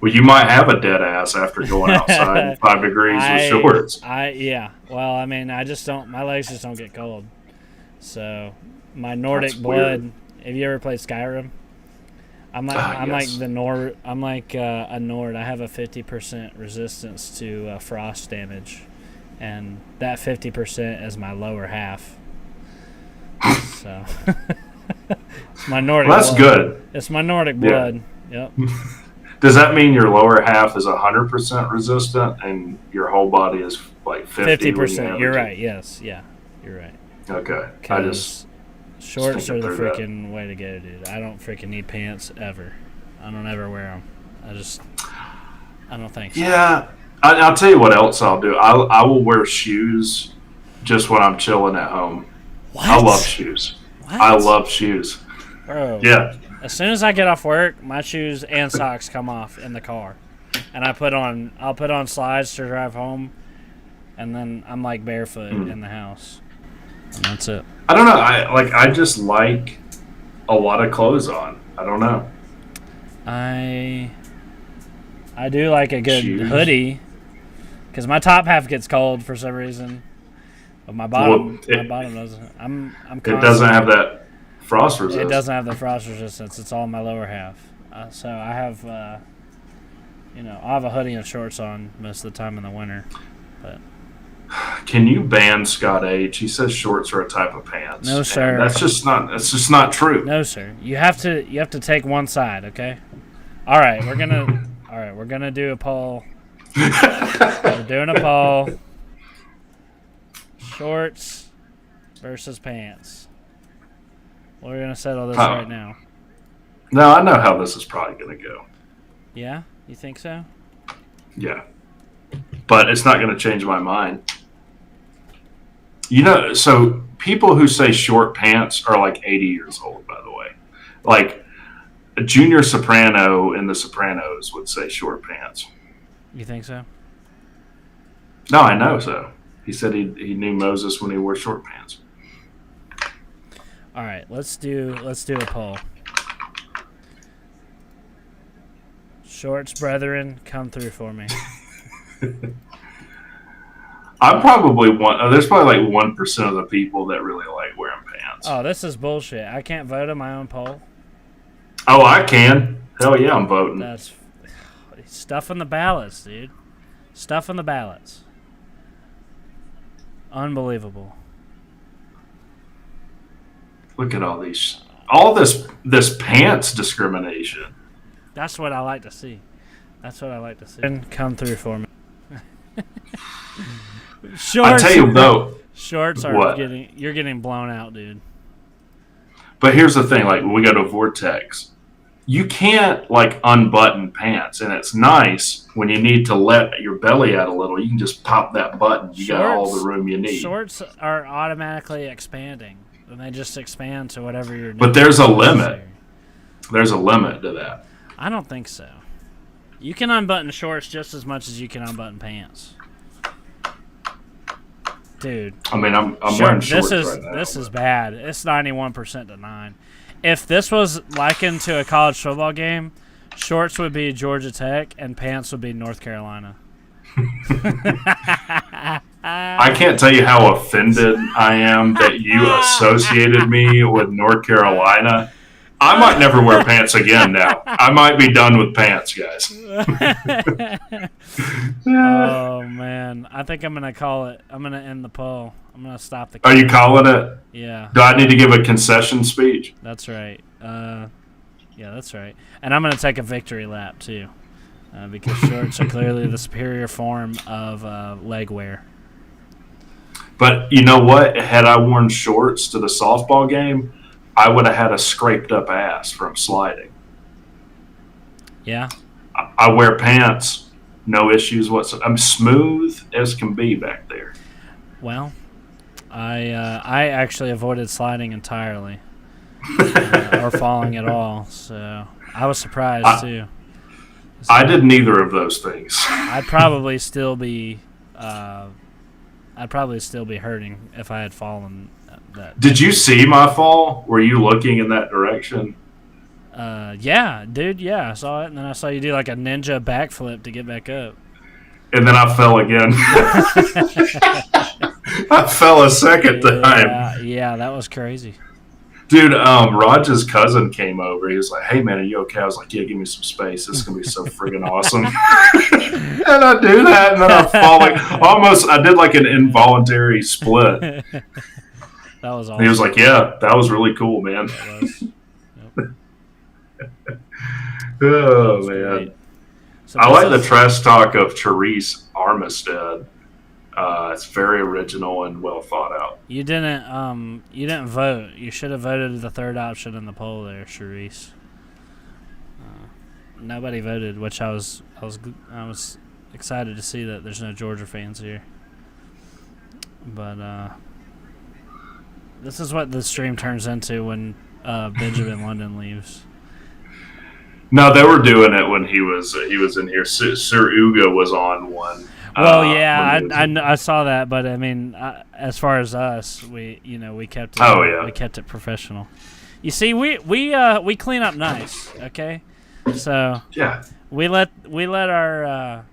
Well, you might have a dead ass after going outside in 5 degrees with shorts. Yeah. Well, I mean, I just don't. My legs just don't get cold. So my Nordic blood. Have you ever played Skyrim? I'm like a Nord. I have a 50% resistance to frost damage, and that 50% is my lower half. So it's my Nordic. Well, that's blood. good. It's my Nordic blood. Yep. Does that mean your lower half is 100% resistant, and your whole body is like 50%? You're right. Yes. Yeah. You're right. Okay. Shorts are the freaking way to go, dude. I don't freaking need pants ever. I don't ever wear them. I don't think so. Yeah. I'll tell you what else I'll do. I will wear shoes just when I'm chilling at home. What? I love shoes. What? I love shoes. Bro. Yeah. As soon as I get off work, my shoes and socks come off in the car. And I'll put on slides to drive home, and then I'm like barefoot in the house. And that's it. I don't know. I just like a lot of clothes on. I don't know. I do like a good Shoes. hoodie because my top half gets cold for some reason, but my bottom doesn't. I'm it doesn't have that frost resistance. It doesn't have the frost resistance. It's all my lower half. So I have I have a hoodie and shorts on most of the time in the winter, but. Can you ban Scott H? He says shorts are a type of pants. No, sir. And that's just not true. No, sir. You have to take one side, okay? All right, we're gonna do a poll. We're doing a poll. Shorts versus pants. We're gonna settle this right now. No, I know how this is probably gonna go. Yeah? You think so? Yeah. But it's not going to change my mind. You know, so people who say short pants are like 80 years old, by the way. Like a junior soprano in The Sopranos would say short pants. You think so? No, I know so. He said he knew Moses when he wore short pants. All right, let's do a poll. Shorts brethren, come through for me. I'm probably one. There's probably like 1% of the people that really like wearing pants. Oh, this is bullshit. I can't vote on my own poll. Oh, I can. Hell yeah, I'm voting. That's stuffing the ballots, dude. Stuffing the ballots. Unbelievable. Look at all this pants discrimination. That's what I like to see. And come through for me. Shorts. I tell you though, shorts are you're getting blown out, dude. But here's the thing: like when we go to Vortex, you can't like unbutton pants, and it's nice when you need to let your belly out a little. You can just pop that button. You got all the room you need. Shorts are automatically expanding, and they just expand to whatever you're. But there's a limit. There's a limit to that. I don't think so. You can unbutton shorts just as much as you can unbutton pants. Dude. I mean, I'm wearing shorts right now. This is bad. It's 91% to 9. If this was likened to a college football game, shorts would be Georgia Tech and pants would be North Carolina. I can't tell you how offended I am that you associated me with North Carolina. I might never wear pants again now. I might be done with pants, guys. Oh, man. I think I'm going to call it. I'm going to end the poll. I'm going to stop the. Are you calling it? Yeah. Do I need to give a concession speech? That's right. Yeah, that's right. And I'm going to take a victory lap, too, because shorts are clearly the superior form of leg wear. But you know what? Had I worn shorts to the softball game, I would have had a scraped up ass from sliding. Yeah. I wear pants, no issues whatsoever. I'm smooth as can be back there. Well, I actually avoided sliding entirely, or falling at all. So I was surprised too. So I did neither of those things. I'd probably still be hurting if I had fallen. Did you see my fall? Were you looking in that direction? Yeah, dude. Yeah, I saw it, and then I saw you do like a ninja backflip to get back up. And then I fell again. I fell a second time. Yeah, that was crazy. Dude, Raj's cousin came over. He was like, "Hey, man, are you okay?" I was like, "Yeah, give me some space. This is going to be so friggin' awesome." And I do that, and then I fall. I did like an involuntary split. That was awesome. And he was like, "Yeah, that was really cool, man." That was. Yep. Oh, man. So I like the trash talk of Therese Armistead. It's very original and well thought out. You didn't vote. You should have voted the third option in the poll there, Therese. Nobody voted, which I was excited to see that there's no Georgia fans here. But this is what the stream turns into when Benjamin London leaves. No, they were doing it when he was in here. Sir Uga was on one. Well, yeah, I saw that, but I mean, as far as us, we kept it. Oh yeah, we kept it professional. You see, we clean up nice, okay? So yeah, we let our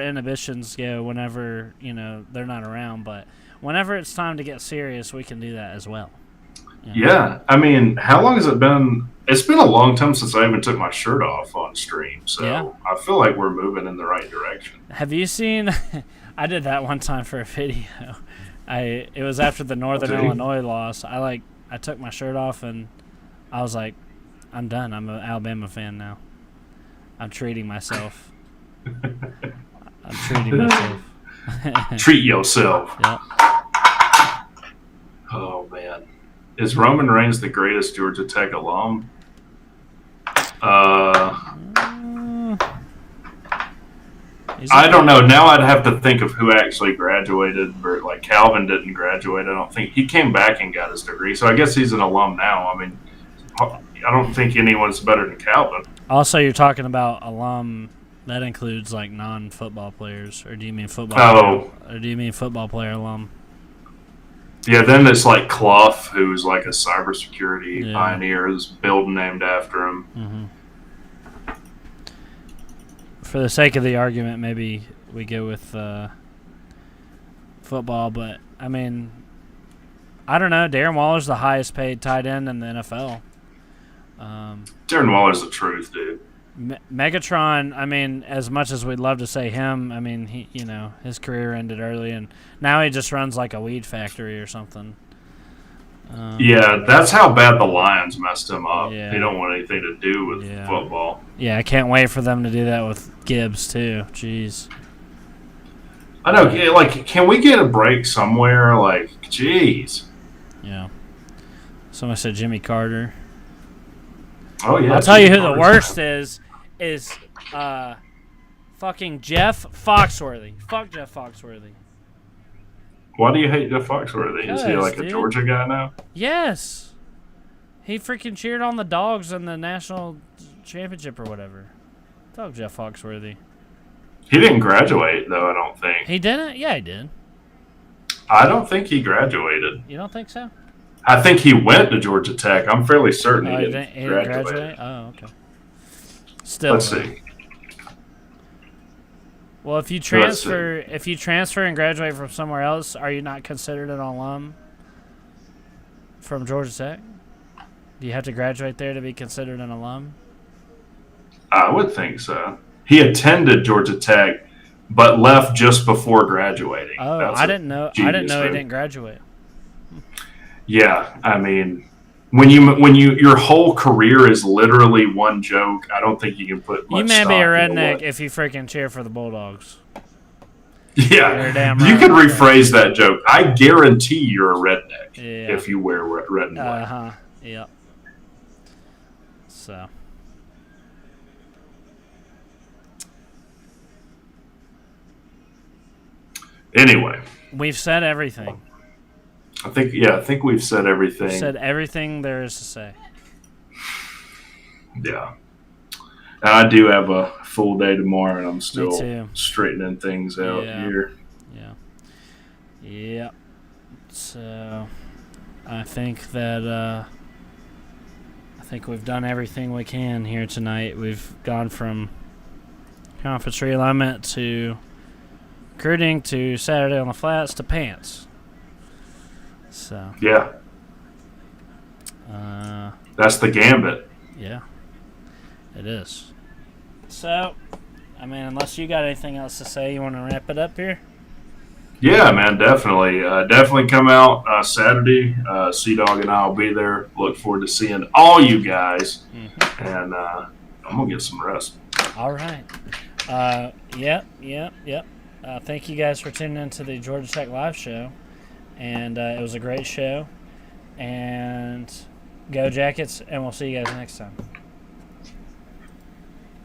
inhibitions go whenever they're not around, but whenever it's time to get serious, we can do that as well. Yeah, I mean, how long has it been? It's been a long time since I even took my shirt off on stream, so yeah. I feel like we're moving in the right direction. Have you seen? I did that one time for a video. It was after the Northern Illinois loss. I took my shirt off and I was like, I'm done. I'm an Alabama fan now. I'm treating myself. Treat yourself. Yep. Oh man. Is Roman Reigns the greatest Georgia Tech alum? I don't know. Now I'd have to think of who actually graduated. Or like Calvin didn't graduate. I don't think he came back and got his degree. So I guess he's an alum now. I mean, I don't think anyone's better than Calvin. Also, you're talking about alum. That includes like non-football players, or do you mean football? Oh, or do you mean football player alum? Yeah, then it's like Clough, who's like a cybersecurity pioneer, is building named after him. Mm-hmm. For the sake of the argument, maybe we go with football, but I mean, I don't know. Darren Waller's the highest paid tight end in the NFL. Darren Waller's the truth, dude. Megatron, I mean, as much as we'd love to say him, I mean, he, his career ended early, and now he just runs like a weed factory or something. Yeah, that's how bad the Lions messed him up. Yeah. They don't want anything to do with football. Yeah, I can't wait for them to do that with Gibbs, too. Jeez. I know, like, can we get a break somewhere? Like, jeez. Yeah. Somebody said Jimmy Carter. Oh, yeah. I'll tell you who the worst is fucking Jeff Foxworthy. Fuck Jeff Foxworthy. Why do you hate Jeff Foxworthy? Is he like a dude. Georgia guy now? Yes. He freaking cheered on the Dogs in the national championship or whatever. Fuck Jeff Foxworthy. He didn't graduate, though, I don't think. He didn't? Yeah, he did. I don't think he graduated. You don't think so? I think he went to Georgia Tech. I'm fairly certain he didn't graduate. Graduate? Oh, okay. Still. Let's see. Well, if you transfer and graduate from somewhere else, are you not considered an alum from Georgia Tech? Do you have to graduate there to be considered an alum? I would think so. He attended Georgia Tech, but left just before graduating. Oh, I didn't know. He didn't graduate. Yeah, I mean, when your whole career is literally one joke, I don't think you can put much You may stock be a into redneck what... if you freaking cheer for the Bulldogs. Yeah, You're damn you right. could rephrase that joke. I guarantee you're a redneck if you wear red and white. Uh-huh, yep. So. Anyway. We've said everything. I think we've said everything. We've said everything there is to say. Yeah. And I do have a full day tomorrow, and I'm still straightening things out here. Yeah. Yep. So, I think that we've done everything we can here tonight. We've gone from conference realignment to recruiting to Saturday on the Flats to pants. So. Yeah. That's the gambit. Yeah. It is. So, I mean, unless you got anything else to say, you want to wrap it up here? Yeah, man, definitely. Definitely come out Saturday. Sea-Dog and I will be there. Look forward to seeing all you guys. Mm-hmm. And I'm going to get some rest. All right. Yep. Thank you guys for tuning in to the Georgia Tech Live show. And it was a great show. And go Jackets, and we'll see you guys next time.